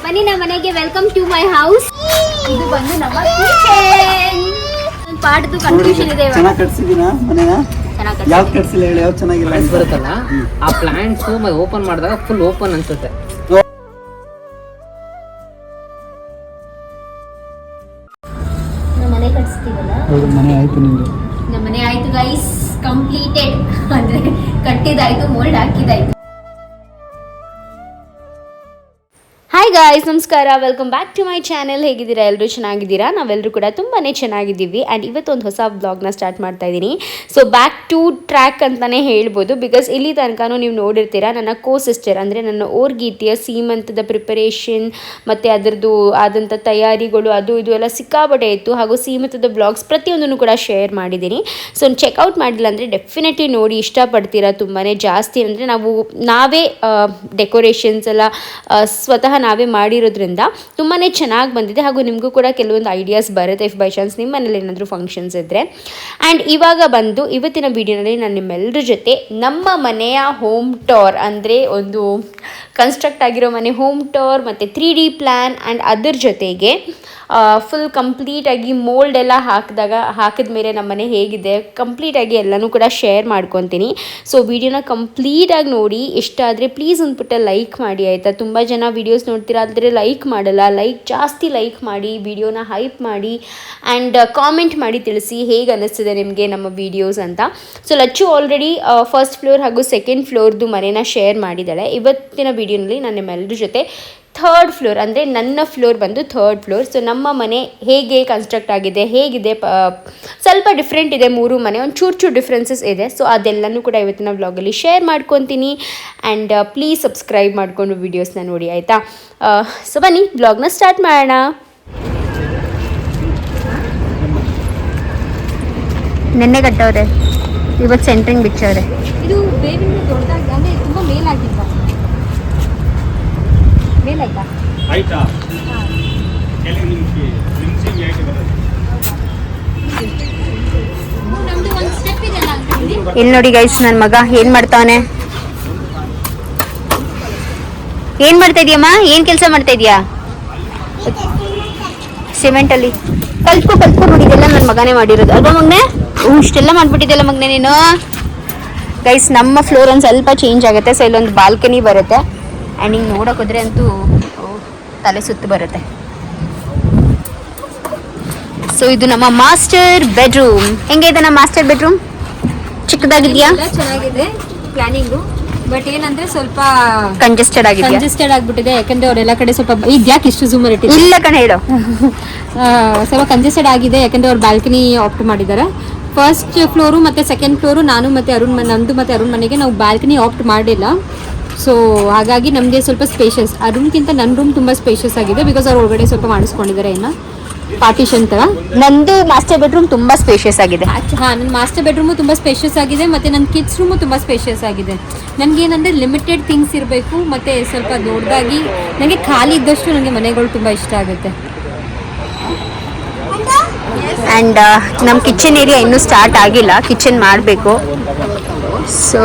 ಬನ್ನಿ ನಮ್ಮ ಮನೆಗೆ ವೆಲ್ಕಮ್ ಟು ಮೈ ಹೌಸ್. ಇದು ಬಂದು ನಮ್ಮ ಕಿಚನ್. ಪಾರ್ಟ್ದು ಕನ್ಫ್ಯೂಷನ್ ಇದೆ ಇವಾಗ. ಚೆನ್ನಾಗಿ ಕಟ್ಸಿದೀನಾ ಮನೆನ? ಯಾವ್ದು ಕಟ್ಸಿಲ್ಲ ಹೇಳಿ, ಯಾವ್ದು ಚೆನ್ನಾಗಿಲ್ಲ ಬರುತ್ತಲ್ಲ ಆ ಪ್ಲಾಂಟ್ಸ್ ಓಪನ್ ಮಾಡಿದಾಗ ಫುಲ್ ಓಪನ್ ಅನ್ಸುತ್ತೆ. ನಮ್ಮ ಮನೆ ಕಟ್ಸ್ತೀವಲ್ಲ, ಹೌದು ಮನೆ ಆಯ್ತು ನಿಮ್ದು. ನಮ್ಮ ಮನೆ ಆಯ್ತು ಗೈಸ್, ಕಂಪ್ಲೀಟೆಡ್. ಅಂದ್ರೆ ಕಟ್ಟಿದಾಯ್ತು, ಮೋಲ್ಡ್ ಹಾಕಿದಾಯ್ತು. ಹಾಯ್ ಗಾಯ್ಸ್, ನಮಸ್ಕಾರ, welcome back to my channel. ಹೇಗಿದ್ದೀರಾ? ಎಲ್ಲರೂ ಚೆನ್ನಾಗಿದ್ದೀರಾ? ನಾವೆಲ್ಲರೂ ಕೂಡ ತುಂಬಾ ಚೆನ್ನಾಗಿದ್ದೀವಿ. ಆ್ಯಂಡ್ ಇವತ್ತೊಂದು ಹೊಸ ಬ್ಲಾಗ್ನ ಸ್ಟಾರ್ಟ್ ಮಾಡ್ತಾ ಇದ್ದೀನಿ. ಸೊ ಬ್ಯಾಕ್ ಟು ಟ್ರ್ಯಾಕ್ ಅಂತಲೇ ಹೇಳ್ಬೋದು. ಬಿಕಾಸ್ ಇಲ್ಲಿ ತನಕನೂ ನೀವು ನೋಡಿರ್ತೀರಾ ನನ್ನ ಸಿಸ್ಟರ್ ಅಂದರೆ ನನ್ನ ಓರ್ಗೀತಿಯ ಸೀಮಂತದ ಪ್ರಿಪರೇಷನ್ ಮತ್ತು ಅದರದ್ದು ಆದಂಥ ತಯಾರಿಗಳು ಅದು ಇದು ಎಲ್ಲ ಸಿಕ್ಕಾಬಟ್ಟೆ ಇತ್ತು. ಹಾಗೂ ಸೀಮಂತದ ಬ್ಲಾಗ್ಸ್ ಪ್ರತಿಯೊಂದನ್ನು ಕೂಡ ಶೇರ್ ಮಾಡಿದ್ದೀನಿ. ಸೊ ಚೆಕ್ಔಟ್ ಮಾಡಿಲ್ಲ ಅಂದರೆ ಡೆಫಿನೆಟ್ಲಿ ನೋಡಿ, ಇಷ್ಟಪಡ್ತೀರಾ. ತುಂಬಾ ಜಾಸ್ತಿ ಅಂದರೆ ನಾವೇ ಡೆಕೋರೇಷನ್ಸ್ ಎಲ್ಲ ಸ್ವತಃ ನಾವೇ ಮಾಡಿರೋದ್ರಿಂದ ತುಂಬಾ ಚೆನ್ನಾಗಿ ಬಂದಿದೆ. ಹಾಗೂ ನಿಮಗೂ ಕೂಡ ಕೆಲವೊಂದು ಐಡಿಯಾಸ್ ಬರುತ್ತೆ ಇಫ್ ಬೈ ಚಾನ್ಸ್ ನಿಮ್ಮ ಮನೇಲಿ ಏನಾದರೂ ಫಂಕ್ಷನ್ಸ್ ಇದ್ದರೆ. ಆ್ಯಂಡ್ ಇವಾಗ ಬಂದು ಇವತ್ತಿನ ವಿಡಿಯೋನಲ್ಲಿ ನಾನು ನಿಮ್ಮೆಲ್ಲರ ಜೊತೆ ನಮ್ಮ ಮನೆಯ ಹೋಮ್ ಟೂರ್, ಅಂದರೆ ಒಂದು ಕನ್ಸ್ಟ್ರಕ್ಟ್ ಆಗಿರೋ ಮನೆ ಹೋಮ್ ಟೂರ್ ಮತ್ತು 3D ಪ್ಲ್ಯಾನ್ ಆ್ಯಂಡ್ ಅದರ ಜೊತೆಗೆ ಫುಲ್ ಕಂಪ್ಲೀಟಾಗಿ ಮೋಲ್ಡ್ ಎಲ್ಲ ಹಾಕಿದ ಮೇಲೆ ನಮ್ಮ ಮನೆ ಹೇಗಿದೆ ಕಂಪ್ಲೀಟಾಗಿ ಎಲ್ಲನೂ ಕೂಡ ಶೇರ್ ಮಾಡ್ಕೊತೀನಿ. ಸೊ ವಿಡಿಯೋನ ಕಂಪ್ಲೀಟಾಗಿ ನೋಡಿ. ಇಷ್ಟ ಆದರೆ ಪ್ಲೀಸ್ ಒಂದು ಪುಟ್ಟ ಲೈಕ್ ಮಾಡಿ ಆಯಿತಾ. ತುಂಬ ಜನ ವೀಡಿಯೋಸ್ ನೋಡ್ತೀರಾ, ಆದರೆ ಲೈಕ್ ಮಾಡಲ್ಲ. ಜಾಸ್ತಿ ಲೈಕ್ ಮಾಡಿ, ವಿಡಿಯೋನ ಹೈಪ್ ಮಾಡಿ ಆ್ಯಂಡ್ ಕಾಮೆಂಟ್ ಮಾಡಿ ತಿಳಿಸಿ ಹೇಗೆ ಅನ್ನಿಸ್ತಿದೆ ನಿಮಗೆ ನಮ್ಮ ವೀಡಿಯೋಸ್ ಅಂತ. So Lacchu already first floor ಹಾಗೂ ಸೆಕೆಂಡ್ ಫ್ಲೋರ್ದು ಮನೇನ ಶೇರ್ ಮಾಡಿದ್ದಾಳೆ. ಇವತ್ತಿನ ವಿಡಿಯೋನಲ್ಲಿ ನಾನು ನಿಮ್ಮೆಲ್ಲರ ಜೊತೆ ಥರ್ಡ್ ಫ್ಲೋರ್, ಅಂದರೆ ನನ್ನ ಫ್ಲೋರ್ ಬಂದು ಥರ್ಡ್ ಫ್ಲೋರ್. ಸೊ ನಮ್ಮ ಮನೆ ಹೇಗೆ ಕನ್ಸ್ಟ್ರಕ್ಟ್ ಆಗಿದೆ, ಹೇಗಿದೆ, ಸ್ವಲ್ಪ ಡಿಫ್ರೆಂಟ್ ಇದೆ. ಮೂರು ಮನೆ ಒಂದು ಚೂರು ಡಿಫ್ರೆನ್ಸಸ್ ಇದೆ. ಸೊ ಅದೆಲ್ಲನೂ ಕೂಡ ಇವತ್ತಿನ ವ್ಲಾಗಲ್ಲಿ ಶೇರ್ ಮಾಡ್ಕೊತೀನಿ. ಆ್ಯಂಡ್ ಪ್ಲೀಸ್ ಸಬ್ಸ್ಕ್ರೈಬ್ ಮಾಡಿಕೊಂಡು ವೀಡಿಯೋಸ್ನ ನೋಡಿ ಆಯಿತಾ. ಸೊ ಬನ್ನಿ ವ್ಲಾಗ್ನ ಸ್ಟಾರ್ಟ್ ಮಾಡೋಣ. ನೆನ್ನೆ ಕಟ್ಟವ್ರೆ, ಇವತ್ತು ಸೆಂಟ್ರಿಂಗ್ ಬಿಚ್ಚವ್ರೆ. ಇದು ಬೇವಿನ ದೊಡ್ಡದಾಗಿ ಅಂದರೆ ತುಂಬ ಮೇಲಾಗಿಲ್ವಾ? ಆಯ್ತಾ? ಇಲ್ಲಿ ನೋಡಿ ಗೈಸ್, ನನ್ನ ಮಗ ಏನ್ ಮಾಡ್ತಾವನೆ. ಏನ್ ಮಾಡ್ತಾ ಇದೀಯಮ್ಮ? ಏನ್ ಕೆಲಸ ಮಾಡ್ತಾ ಇದೀಯಾ? ಸಿಮೆಂಟ್ ಅಲ್ಲಿ ಕಲ್ತ್ಕೊ ನೋಡಿ. ಇದೆಲ್ಲ ನನ್ನ ಮಗನೇ ಮಾಡಿರೋದು ಅಲ್ವಾ ಮಗ್ನೆ? ಇಷ್ಟೆಲ್ಲ ಮಾಡ್ಬಿಟ್ಟಿದ್ದೆಲ್ಲ ಮಗ್ನೆ ನೀನು. ಗೈಸ್, ನಮ್ಮ ಫ್ಲೋರ್ ಒಂದು ಸ್ವಲ್ಪ ಚೇಂಜ್ ಆಗುತ್ತೆ. ಸೊ ಇಲ್ಲೊಂದು ಬಾಲ್ಕನಿ ಬರುತ್ತೆ. ಆ್ಯಂಡ್ ಹಿಂಗೆ ನೋಡೋಕೆ ಹೋದ್ರೆ ಅಂತೂ ತಲೆ ಸುತ್ತು ಬರುತ್ತೆ. ಸೊ ಇದು ನಮ್ಮ ಮಾಸ್ಟರ್ ಬೆಡ್ರೂಮ್. ಹೆಂಗೆ ಇದೆ ನಮ್ಮ ಮಾಸ್ಟರ್ ಬೆಡ್ರೂಮ್? ಚಿಕ್ಕದಾಗಿದೆಯಾ? ಚೆನ್ನಾಗಿದೆ ಪ್ಲಾನಿಂಗು. ಬಟ್ ಏನಂದ್ರೆ ಸ್ವಲ್ಪ ಕಂಜೆಸ್ಟೆಡ್ ಆಗ್ಬಿಟ್ಟಿದೆ. ಯಾಕಂದ್ರೆ ಅವರೆಲ್ಲ ಕಡೆ ಸ್ವಲ್ಪ ಇದ್ಯಾಕೆ ಇಷ್ಟು ಝೂಮರ್ ಇಟ್ಟಿದೆ? ಇಲ್ಲ ಕಣ, ಹೇಳು. ಸ್ವಲ್ಪ ಕಂಜೆಸ್ಟೆಡ್ ಆಗಿದೆ. ಯಾಕಂದ್ರೆ ಅವ್ರು ಬಾಲ್ಕನಿ ಆಪ್ಟ್ ಮಾಡಿದ್ದಾರೆ. ಫಸ್ಟ್ ಫ್ಲೋರು ಮತ್ತು ಸೆಕೆಂಡ್ ಫ್ಲೋರು ನಾನು ಮತ್ತು ನಂದು ಮತ್ತು ಅರುಣ್ ಮನೆಗೆ ನಾವು ಬಾಲ್ಕನಿ ಆಪ್ಟ್ ಮಾಡಿಲ್ಲ. ಸೊ ಹಾಗಾಗಿ ನಮಗೆ ಸ್ವಲ್ಪ ಸ್ಪೇಷಿಯಸ್, ಆ ರೂಮ್ಗಿಂತ ನನ್ನ ರೂಮ್ ತುಂಬ ಸ್ಪೇಷಿಯಸ್ ಆಗಿದೆ. ಬಿಕಾಸ್ ಅವ್ರು ಒಳಗಡೆ ಸ್ವಲ್ಪ ಮಾಡಿಸ್ಕೊಂಡಿದ್ದಾರೆ ಇನ್ನು ಪಾರ್ಟಿಷನ್ ಥರ. ನಂದು ಮಾಸ್ಟರ್ ಬೆಡ್ರೂಮ್ ತುಂಬ ಸ್ಪೇಷಿಯಸ್ ಆಗಿದೆ. ಹಾಂ, ನನ್ನ ಮಾಸ್ಟರ್ ಬೆಡ್ರೂಮು ತುಂಬ ಸ್ಪೇಷಿಯಸ್ ಆಗಿದೆ. ಮತ್ತು ನನ್ನ ಕಿಡ್ಸ್ ರೂಮು ತುಂಬ ಸ್ಪೇಷಿಯಸ್ ಆಗಿದೆ. ನನಗೇನಂದರೆ ಲಿಮಿಟೆಡ್ ಥಿಂಗ್ಸ್ ಇರಬೇಕು ಮತ್ತು ಸ್ವಲ್ಪ ದೊಡ್ಡದಾಗಿ. ನನಗೆ ಖಾಲಿ ಇದ್ದಷ್ಟು ನನಗೆ ಮನೆಗಳು ತುಂಬ ಇಷ್ಟ ಆಗುತ್ತೆ. ಆ್ಯಂಡ್ ನಮ್ಮ ಕಿಚನ್ ಏರಿಯಾ ಇನ್ನೂ ಸ್ಟಾರ್ಟ್ ಆಗಿಲ್ಲ, ಕಿಚನ್ ಮಾಡಬೇಕು. ಸೊ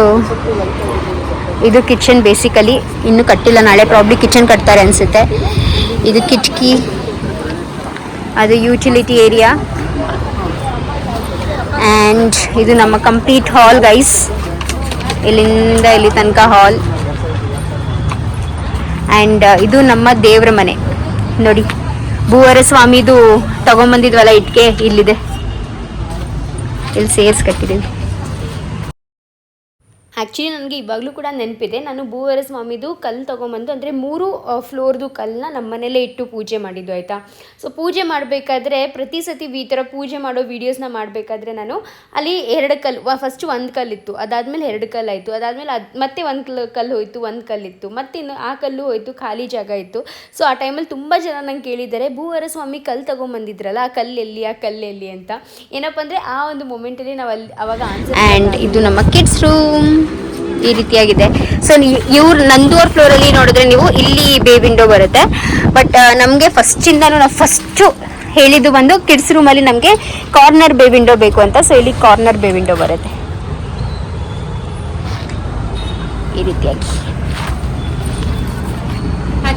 ಇದು ಕಿಚನ್ ಬೇಸಿಕಲಿ ಇನ್ನೂ ಕಟ್ಟಿಲ್ಲ. ನಾಳೆ ಪ್ರಾಬ್ಲಿ ಕಿಚನ್ ಕಟ್ತಾರೆ ಅನಿಸುತ್ತೆ. ಇದು ಕಿಟಕಿ, ಅದು ಯೂಟಿಲಿಟಿ ಏರಿಯಾ. ಆ್ಯಂಡ್ ಇದು ನಮ್ಮ ಕಂಪ್ಲೀಟ್ ಹಾಲ್ ಗೈಸ್. ಇಲ್ಲಿಂದ ಇಲ್ಲಿ ತನಕ ಹಾಲ್. ಆ್ಯಂಡ್ ಇದು ನಮ್ಮ ದೇವರ ಮನೆ ನೋಡಿ. ಭೂವರ ಸ್ವಾಮಿದು ತಗೊಂಬಂದಿದ್ವಲ್ಲ ಇಟ್ಕೆ, ಇಲ್ಲಿದೆ. ಇಲ್ಲಿ ಸೇರ್ಸ್ ಕಟ್ಟಿದ್ದೀವಿ. ಆ್ಯಕ್ಚುಲಿ ನನಗೆ ಇವಾಗಲೂ ಕೂಡ ನೆನಪಿದೆ, ನಾನು ಭೂವರ ಸ್ವಾಮಿದು ಕಲ್ಲು ತೊಗೊಂಬಂದು, ಅಂದರೆ 3 ಫ್ಲೋರ್ದು ಕಲ್ಲನ್ನ ನಮ್ಮ ಮನೇಲೇ ಇಟ್ಟು ಪೂಜೆ ಮಾಡಿದ್ದು ಆಯಿತಾ. ಸೊ ಪೂಜೆ ಮಾಡಬೇಕಾದ್ರೆ ಪ್ರತಿ ಸತಿ ಈ ಥರ ಪೂಜೆ ಮಾಡೋ ವೀಡಿಯೋಸ್ನ ಮಾಡಬೇಕಾದ್ರೆ ನಾನು ಅಲ್ಲಿ 2 ಕಲ್ಲು, ಫಸ್ಟು 1 ಕಲ್ಲಿತ್ತು, ಅದಾದಮೇಲೆ 2 ಕಲ್ಲಾಯಿತು, ಅದಾದಮೇಲೆ ಮತ್ತೆ 1 ಕಲ್ಲು ಹೋಯಿತು, 1 ಕಲ್ಲಿತ್ತು, ಮತ್ತೆ ಇನ್ನು ಆ ಕಲ್ಲು ಹೋಯಿತು, ಖಾಲಿ ಜಾಗ ಇತ್ತು. ಸೊ ಆ ಟೈಮಲ್ಲಿ ತುಂಬ ಜನ ನಂಗೆ ಕೇಳಿದ್ದಾರೆ, ಭೂವರ ಸ್ವಾಮಿ ಕಲ್ಲು ತೊಗೊಂಬಂದಿದ್ರಲ್ಲ, ಆ ಕಲ್ಲೆಲ್ಲಿ ಅಂತ. ಏನಪ್ಪ ಅಂದರೆ ಆ ಒಂದು ಮೂಮೆಂಟಲ್ಲಿ ನಾವು ಅಲ್ಲಿ ಅವಾಗ ಆನ್ಸರ್. ಆ್ಯಂಡ್ ಇದು ನಮ್ಮ ಕಿಡ್ಸ್ ರೂಮ್ ಈ ರೀತಿಯಾಗಿದೆ. ಸೊ ನಂದೂವರ್ ಫ್ಲೋರಲ್ಲಿ ನೋಡಿದ್ರೆ ನೀವು ಇಲ್ಲಿ ಬೇ ವಿಂಡೋ ಬರುತ್ತೆ. ಬಟ್ ನಮಗೆ ನಾವು ಫಸ್ಟು ಹೇಳಿದ್ದು ಬಂದು ಕಿಡ್ಸ್ ರೂಮಲ್ಲಿ ನಮಗೆ ಕಾರ್ನರ್ ಬೇ ವಿಂಡೋ ಬೇಕು ಅಂತ. ಸೊ ಇಲ್ಲಿ ಕಾರ್ನರ್ ಬೇ ವಿಂಡೋ ಬರುತ್ತೆ ಈ ರೀತಿಯಾಗಿ.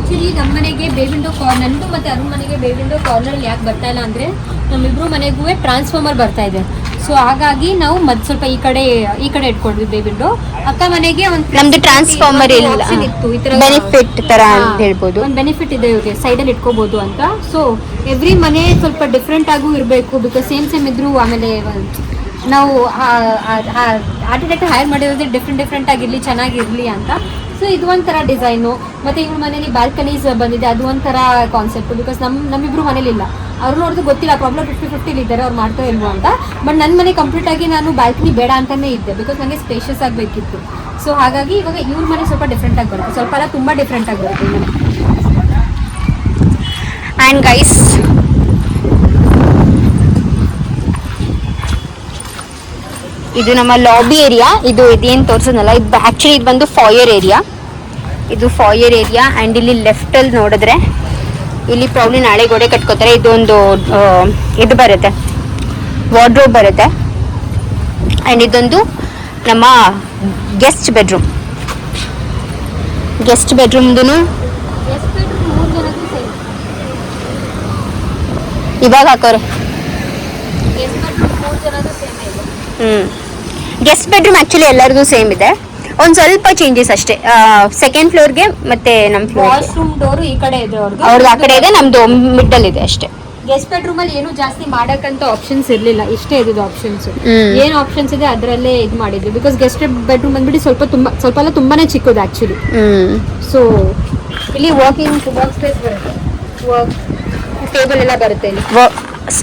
ಆಕ್ಚುಲಿ ನಮ್ಮ ಮನೆಗೆ ಬೇ ವಿಂಡೋ ನಂದು ಮತ್ತೆ ಅರುಣ್ ಮನೆಗೆ ಬೇ ವಿಂಡೋ ಕಾರ್ನರ್ ಯಾಕೆ ಬರ್ತಾ ಇಲ್ಲ ಅಂದ್ರೆ ನಮ್ಮಿಬ್ರು ಮನೆಗೂ ಟ್ರಾನ್ಸ್ಫಾರ್ಮರ್ ಬರ್ತಾ ಇದೆ. ಸೊ ಹಾಗಾಗಿ ನಾವು ಸ್ವಲ್ಪ ಈ ಕಡೆ ಇಟ್ಕೊಂಡ್ವಿ ಬೇ ವಿಂಡೋ. ಅಕ್ಕ ಮನೆಗೆ ನಮ್ದು ಟ್ರಾನ್ಸ್ಫಾರ್ಮರ್ ಇಲ್ಲ, ಇತ್ತು, ಈ ತರ ಬೆನಿಫಿಟ್ ತರ ಅಂತ ಹೇಳ್ಬೋದು. ಒಂದು ಬೆನಿಫಿಟ್ ಇದೆ ಇವ್ರಿಗೆ, ಸೈಡಲ್ಲಿ ಇಟ್ಕೋಬಹುದು ಅಂತ. ಸೊ ಎವ್ರಿ ಮನೆ ಸ್ವಲ್ಪ ಡಿಫ್ರೆಂಟ್ ಆಗೂ ಇರಬೇಕು, ಬಿಕಾಸ್ ಸೇಮ್ ಇದ್ರು ಆಮೇಲೆ ನಾವು ಆರ್ಕಿಟೆಕ್ಟ್ ಹೈರ್ ಮಾಡಿರೋದೇ ಡಿಫ್ರೆಂಟ್ ಆಗಿರಲಿ, ಚೆನ್ನಾಗಿರಲಿ ಅಂತ. ಸೊ ಇದು ಒಂಥರ ಡಿಸೈನು. ಮತ್ತು ಇವ್ರ ಮನೇಲಿ ಬಾಲ್ಕನೀಸ್ ಬಂದಿದೆ, ಅದು ಒಂಥರ ಕಾನ್ಸೆಪ್ಟ್. ಬಿಕಾಸ್ ನಮ್ಮಿಬ್ರು ಮನೇಲಿ ಇಲ್ಲ, ಅವ್ರು ನೋಡಿದ್ರು ಗೊತ್ತಿಲ್ಲ, ಪ್ರಾಬ್ಲಮ್ 50-50 ಇದ್ದಾರೆ, ಅವ್ರು ಮಾಡ್ತಾ ಇಲ್ವೋ ಅಂತ. ಬಟ್ ನನ್ನ ಮನೆ ಕಂಪ್ಲೀಟ್ ಆಗಿ ನಾನು ಬಾಲ್ಕನಿ ಬೇಡ ಅಂತಲೇ ಇದ್ದೆ, ಬಿಕಾಸ್ ನನಗೆ ಸ್ಪೇಷಿಯಸ್ ಆಗಬೇಕಿತ್ತು. ಸೊ ಹಾಗಾಗಿ ಇವಾಗ ಇವ್ರ ಮನೆ ಸ್ವಲ್ಪ ಡಿಫ್ರೆಂಟ್ ಆಗಿ ಬರುತ್ತೆ, ಸ್ವಲ್ಪ ಅಲ್ಲ ತುಂಬ ಡಿಫ್ರೆಂಟ್ ಆಗಿ ಬರುತ್ತೆ ಈ ಮನೆ. ಆ್ಯಂಡ್ ಗೈಸ್, ಇದು ನಮ್ಮ ಲಾಬಿ ಏರಿಯಾ. ಇದೇನು ತೋರಿಸೋದಲ್ಲ, ಇದು ಆ್ಯಕ್ಚುಲಿ ಇದು ಬಂದು ಫಾಯರ್ ಏರಿಯಾ. ಇದು ಫಾಯರ್ ಏರಿಯಾ. ಆ್ಯಂಡ್ ಇಲ್ಲಿ ಲೆಫ್ಟಲ್ಲಿ ನೋಡಿದ್ರೆ ಇಲ್ಲಿ ಪ್ರಾಬ್ಲಿ ನಾಳೆ ಗೋಡೆ ಕಟ್ಕೋತಾರೆ. ಇದೊಂದು ಇದು ಬರುತ್ತೆ, ವಾರ್ಡ್ರೋಬ್ ಬರುತ್ತೆ. ಆ್ಯಂಡ್ ಇದೊಂದು ನಮ್ಮ ಗೆಸ್ಟ್ ಬೆಡ್ರೂಮ್ದು ಇವಾಗ ಹಾಕೋರೆ. ಗೆಸ್ಟ್ ಬೆಡ್ರೂಮ್ ಆಕ್ಚುಲಿ ಎಲ್ಲರಿಗೂ ಸೇಮ್ ಇದೆ, ಒಂದು ಸ್ವಲ್ಪ ಚೇಂಜಸ್ ಅಷ್ಟೇ. ಸೆಕೆಂಡ್ ಫ್ಲೋರ್ಗೆ ಮತ್ತೆ ನಮ್ಮ ಫ್ಲೋರ್ ವಾಶ್ರೂಮ್ ಡೋರು ಈ ಕಡೆ ಇದೆ, ಅವ್ರದ್ದು ಆ ಕಡೆ ಇದೆ, ನಮ್ದು ಮಿಡ್ಡಲ್ ಇದೆ ಅಷ್ಟೇ. ಗೆಸ್ಟ್ ಬೆಡ್ರೂಮ್ ಅಲ್ಲಿ ಏನು ಜಾಸ್ತಿ ಮಾಡಕ್ಕಂತ ಆಪ್ಷನ್ಸ್ ಇರ್ಲಿಲ್ಲ, ಇಷ್ಟೇ ಇದ್ದು ಆಪ್ಷನ್ಸ್. ಏನ್ ಆಪ್ಷನ್ಸ್ ಇದೆ ಅದರಲ್ಲೇ ಇದು ಮಾಡಿದ್ವಿ. ಬಿಕಾಸ್ ಗೆಸ್ಟ್ ಬೆಡ್ರೂಮ್ ಬಂದ್ಬಿಟ್ಟು ಸ್ವಲ್ಪ ಎಲ್ಲ ತುಂಬಾನೇ ಚಿಕ್ಕದು ಆಕ್ಚುಲಿ. ಸೊ ಇಲ್ಲಿ ವರ್ಕ್ ಸ್ಪೇಸ್ ಬರುತ್ತೆ, ವರ್ಕ್ ಟೇಬಲ್ ಎಲ್ಲ ಬರುತ್ತೆ ಇಲ್ಲಿ.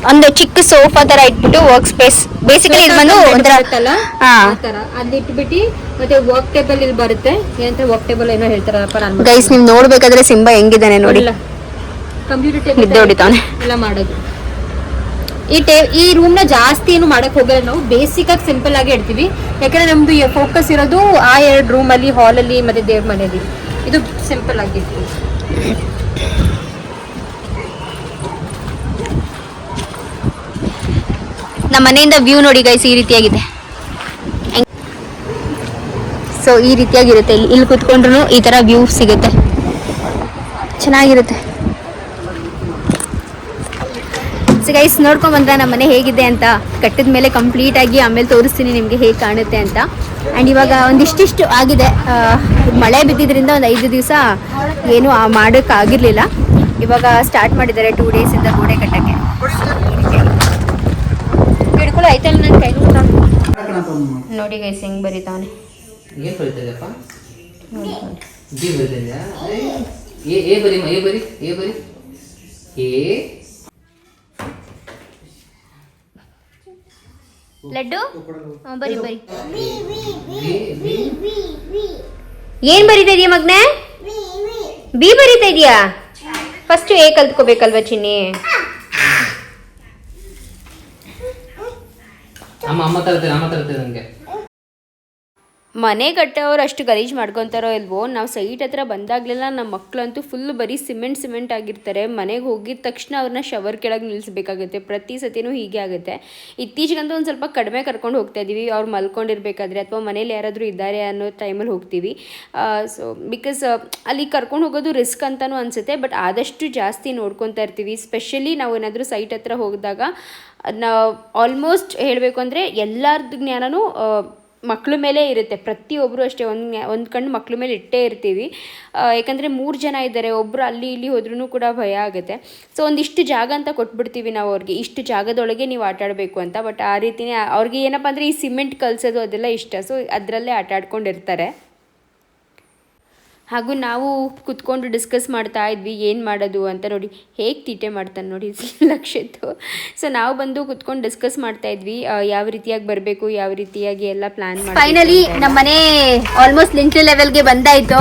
ಒಂದು ಚಿಕ್ಕ ಸೋಫಾ ತರ ಇಟ್ಬಿಟ್ಟು ವರ್ಕ್ ಸ್ಪೇಸ್ ಬೇಸಿಕಲಿ ಇದು ಬಂದು ಒಂಥರ ಅಲ್ಲಿ ಇಟ್ಬಿಟ್ಟು ಮತ್ತೆ ವರ್ಕ್ ಟೇಬಲ್ ಇಲ್ಲಿ ಬರುತ್ತೆ. ಏನಂತ ವರ್ಕ್ ಟೇಬಲ್ ಏನೋ ಹೇಳ್ತಾರಪ್ಪ, ನಾನು ಗೈಸ್ ನೀವು ನೋಡ್ಬೇಕಾದ್ರೆ ಸಿಂಬಾ ಹೆಂಗಿದ್ದಾನೆ ನೋಡಿ, ಕಂಪ್ಯೂಟರ್ ಟೇಬಲ್ ನಿದ್ದೆ ಹೊಡಿತಾನೆ ಎಲ್ಲ ಮಾಡೋದು. ಈ ರೂಮ್ ನ ಜಾಸ್ತಿ ಏನು ಮಾಡಕ್ ಹೋಗಲ್ಲ ನಾವು, ಬೇಸಿಕ್ ಆಗಿ ಸಿಂಪಲ್ ಆಗಿ ಇಡ್ತೀವಿ. ಯಾಕಂದ್ರೆ ನಮ್ದು ಫೋಕಸ್ ಇರೋದು ಆ 2 ರೂಮ್ ಅಲ್ಲಿ, ಹಾಲ್ ಅಲ್ಲಿ ಮತ್ತೆ ದೇವ್ರ ಮನೆಯಲ್ಲಿ. ಇದು ಸಿಂಪಲ್ ಆಗಿರ್ತೀವಿ. ನಮ್ಮ ಮನೆಯಿಂದ ವ್ಯೂ ನೋಡಿ ಗೈಸ್, ಈ ರೀತಿಯಾಗಿದೆ. ಸೊ ಈ ರೀತಿಯಾಗಿರುತ್ತೆ. ಇಲ್ಲಿ ಕುತ್ಕೊಂಡ್ರು ಈ ತರ ವ್ಯೂ ಸಿಗುತ್ತೆ, ಚೆನ್ನಾಗಿರುತ್ತೆ. ಸೊ ಗೈಸ್ ನೋಡ್ಕೊಂಡ್ ಬಂದ್ರೆ ನಮ್ಮ ಮನೆ ಹೇಗಿದೆ ಅಂತ, ಕಟ್ಟಿದ ಮೇಲೆ ಕಂಪ್ಲೀಟ್ ಆಗಿ ಆಮೇಲೆ ತೋರಿಸ್ತೀನಿ ನಿಮಗೆ ಹೇಗೆ ಕಾಣುತ್ತೆ ಅಂತ. ಆ್ಯಂಡ್ ಇವಾಗ ಒಂದಿಷ್ಟಿಷ್ಟು ಆಗಿದೆ. ಮಳೆ ಬಿದ್ದಿದ್ರಿಂದ ಒಂದು 5 ದಿವಸ ಏನು ಮಾಡೋಕ್ಕಾಗಿರ್ಲಿಲ್ಲ. ಇವಾಗ ಸ್ಟಾರ್ಟ್ ಮಾಡಿದ್ದಾರೆ 2 days ಇಂದ ಗೋಡೆ ಕಟ್ಟಕ್ಕೆ. ಹಿಡ್ಕೊಳ್ಳೋ ಐತಲ್ಲ ನನ್ನ ಕೈ ನೋಡಿ ಗೈಸ್ ಹೆಂಗ್ ಬರೀತಾವನೆ. ಏನು ಬರೀತಿದ್ಯಪ್ಪ? ಬಿ ಬರೀತಿದ್ಯಾ? ಎ ಬರಿ ಲಡ್ಡು ಬರಿ ಏನ್ ಬರೀತಾ ಇದೀಯ ಮಗ್ನೆ? ಬಿ ಬರೀತಾ ಇದೀಯಾ? ಫಸ್ಟ್ ಎ ಕಲ್ತ್ಕೋಬೇಕಲ್ವಾ ಚಿನ್ನಿ? ಅಮ್ಮ ತರ್ತೀನಿ ನನಗೆ. ಮನೆ ಕಟ್ಟೋರು ಅಷ್ಟು ಗಲೀಜು ಮಾಡ್ಕೊತಾರೋ ಇಲ್ವೋ, ನಾವು ಸೈಟ್ ಹತ್ರ ಬಂದಾಗಲೆಲ್ಲ ನಮ್ಮ ಮಕ್ಕಳಂತೂ ಫುಲ್ ಬರೀ ಸಿಮೆಂಟ್ ಆಗಿರ್ತಾರೆ. ಮನೆಗೆ ಹೋಗಿದ ತಕ್ಷಣ ಅವ್ರನ್ನ ಶವರ್ ಕೆಳಗೆ ನಿಲ್ಲಿಸ್ಬೇಕಾಗುತ್ತೆ. ಪ್ರತಿ ಸತಿನೂ ಹೀಗೆ ಆಗುತ್ತೆ. ಇತ್ತೀಚೆಗಂತೂ ಒಂದು ಸ್ವಲ್ಪ ಕಡಿಮೆ ಕರ್ಕೊಂಡು ಹೋಗ್ತಾ ಇದ್ದೀವಿ, ಅವ್ರು ಮಲ್ಕೊಂಡಿರ್ಬೇಕಾದ್ರೆ ಅಥವಾ ಮನೇಲಿ ಯಾರಾದರೂ ಇದ್ದಾರೆ ಅನ್ನೋ ಟೈಮಲ್ಲಿ ಹೋಗ್ತೀವಿ. ಸೊ ಬಿಕಾಸ್ ಅಲ್ಲಿ ಕರ್ಕೊಂಡು ಹೋಗೋದು ರಿಸ್ಕ್ ಅಂತಲೂ ಅನಿಸುತ್ತೆ. ಬಟ್ ಆದಷ್ಟು ಜಾಸ್ತಿ ನೋಡ್ಕೊತಾ ಇರ್ತೀವಿ. ಸ್ಪೆಷಲಿ ನಾವು ಏನಾದರೂ ಸೈಟ್ ಹತ್ರ ಹೋಗಿದಾಗ ನಾವು ಆಲ್ಮೋಸ್ಟ್ ಹೇಳಬೇಕು ಅಂದರೆ ಎಲ್ಲರದ್ದು ಜ್ಞಾನವೂ ಮಕ್ಕಳ ಮೇಲೆ ಇರುತ್ತೆ. ಪ್ರತಿಯೊಬ್ಬರು ಅಷ್ಟೇ ಒಂದು ಕಣ್ಣು ಮಕ್ಕಳ ಮೇಲೆ ಇಟ್ಟೇ ಇರ್ತೀವಿ. ಯಾಕಂದರೆ 3 ಜನ ಇದ್ದಾರೆ, ಒಬ್ಬರು ಅಲ್ಲಿ ಇಲ್ಲಿ ಹೋದ್ರೂ ಕೂಡ ಭಯ ಆಗುತ್ತೆ. ಸೊ ಒಂದಿಷ್ಟು ಜಾಗ ಅಂತ ಕೊಟ್ಬಿಡ್ತೀವಿ ನಾವು ಅವ್ರಿಗೆ, ಇಷ್ಟು ಜಾಗದೊಳಗೆ ನೀವು ಆಟಾಡಬೇಕು ಅಂತ. ಬಟ್ ಆ ರೀತಿಯೇ ಅವ್ರಿಗೆ ಏನಪ್ಪ ಅಂದರೆ ಈ ಸಿಮೆಂಟ್ ಕಲಿಸೋದು ಅದೆಲ್ಲ ಇಷ್ಟ. ಸೊ ಅದರಲ್ಲೇ ಆಟಾಡ್ಕೊಂಡಿರ್ತಾರೆ. ಹಾಗೂ ನಾವು ಕುತ್ಕೊಂಡು ಡಿಸ್ಕಸ್ ಮಾಡ್ತಾ ಇದ್ವಿ ಏನು ಮಾಡೋದು ಅಂತ. ನೋಡಿ ಹೇಗೆ ತೀಟೆ ಮಾಡ್ತಾನೆ ನೋಡಿ ಲಕ್ಷದ್ದು. ಸೊ ನಾವು ಬಂದು ಕುತ್ಕೊಂಡು ಡಿಸ್ಕಸ್ ಮಾಡ್ತಾ ಇದ್ವಿ ಯಾವ ರೀತಿಯಾಗಿ ಬರಬೇಕು, ಯಾವ ರೀತಿಯಾಗಿ ಎಲ್ಲ ಪ್ಲಾನ್ ಮಾಡಿ. ಫೈನಲಿ ನಮ್ಮ ಮನೆ ಆಲ್ಮೋಸ್ಟ್ ಲಿಂಟ್ಲ್ ಲೆವೆಲ್ಗೆ ಬಂದಾಯಿತು.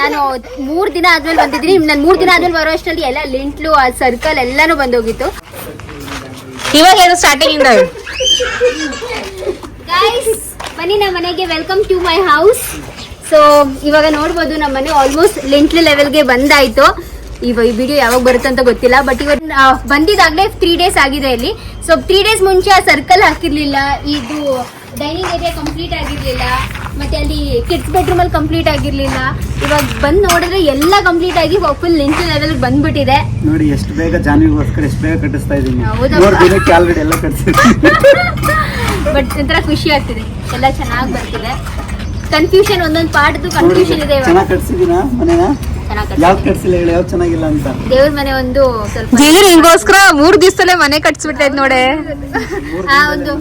ನಾನು 3 ದಿನ ಆದ್ಮೇಲೆ ಬಂದಿದ್ದೀನಿ. ನಾನು 3 ದಿನ ಆದ್ಮೇಲೆ ಬರೋ ಅಷ್ಟರಲ್ಲಿ ಎಲ್ಲ ಲಿಂಟ್ಲು ಆ ಸರ್ಕಲ್ ಎಲ್ಲನೂ ಬಂದೋಗಿತ್ತು. ಇವಾಗ ಏನು ಸ್ಟಾರ್ಟಿಂಗ್ ಇಂದ ಗೈಸ್ ಬನ್ನಿ ನಮ್ಮ ಮನೆಗೆ, welcome to my house. So ಇವಾಗ ನೋಡ್ಬೋದು ನಮ್ಮ ಮನೆ ಆಲ್ಮೋಸ್ಟ್ ಲಿಂಟ್ಲ್ ಲೆವೆಲ್ಗೆ ಬಂದಾಯಿತು. ಈ ವಿಡಿಯೋ ಯಾವಾಗ ಬರುತ್ತೆ ಅಂತ ಗೊತ್ತಿಲ್ಲ. ಬಟ್ ಇವತ್ತು ಬಂದಿದ್ದಾಗಲೇ 3 days ಆಗಿದೆ ಇಲ್ಲಿ. ಸೊ 3 days ಮುಂಚೆ ಆ ಸರ್ಕಲ್ ಹಾಕಿರ್ಲಿಲ್ಲ. ಇದು ಡೈನಿಂಗ್ ಏರಿಯಾ ಕಂಪ್ಲೀಟ್ ಆಗಿರ್ಲಿಲ್ಲ, ಮತ್ತೆ ಅಲ್ಲಿ ಕಿಡ್ಸ್ ಬೆಡ್ರೂಮ್ ಅಲ್ಲಿ ಕಂಪ್ಲೀಟ್ ಆಗಿರ್ಲಿಲ್ಲ. ಇವಾಗ ಬಂದ್ ನೋಡಿದ್ರೆ ಎಲ್ಲ ಕಂಪ್ಲೀಟ್ ಆಗಿ ಫುಲ್ ಲಿಂಟಲ್ ಲೆವೆಲ್ ಬಂದ್ಬಿಟ್ಟಿದೆ. ನೋಡಿ ಎಷ್ಟು ಬೇಗ ಜಾನ್ವಿಗೋಸ್ಕರ ಎಷ್ಟು ಬೇಗ ಕಟ್ಟಿಸ್ತಾ ಇದೀನಿ. ಹೌದಾ? 3 ದಿನಕ್ಕೆ ಆಲ್ರೆಡಿ ಎಲ್ಲ ಕಟ್ಟಿಸಿದ್ದೀನಿ. ಬಟ್ ಒಂಥರ ಖುಷಿ ಆಗ್ತಿದೆ, ಎಲ್ಲ ಚೆನ್ನಾಗಿ ಬರ್ತಿದೆ. ಕನ್ಫ್ಯೂಷನ್ ಒಂದೊಂದು ಪಾರ್ಟ್ದು ಕನ್ಫ್ಯೂಷನ್ ಇದೆ. ಇವಾಗ ಚೆನ್ನಾಗಿ ಕಟ್ಸಿದೀನಾ ಮನೆನ? ಚೆನ್ನಾಗಿ ಯಾವ್ದು ಕಟ್ಸಿಲ್ಲ ಹೇಳಿ, ಯಾವ್ದು ಚೆನ್ನಾಗಿಲ್ಲ ಅಂತ. ದೇವ್ರ ಮನೆ ಒಂದು ಸ್ವಲ್ಪ ನಿಂಗೋಸ್ಕರ 3 ದಿವಸದಲ್ಲೇ ಮನೆ ಕಟ್ಸ್ಬಿಟ್ಟೈತ್ ನೋಡೆ. ಆ ಒಂದು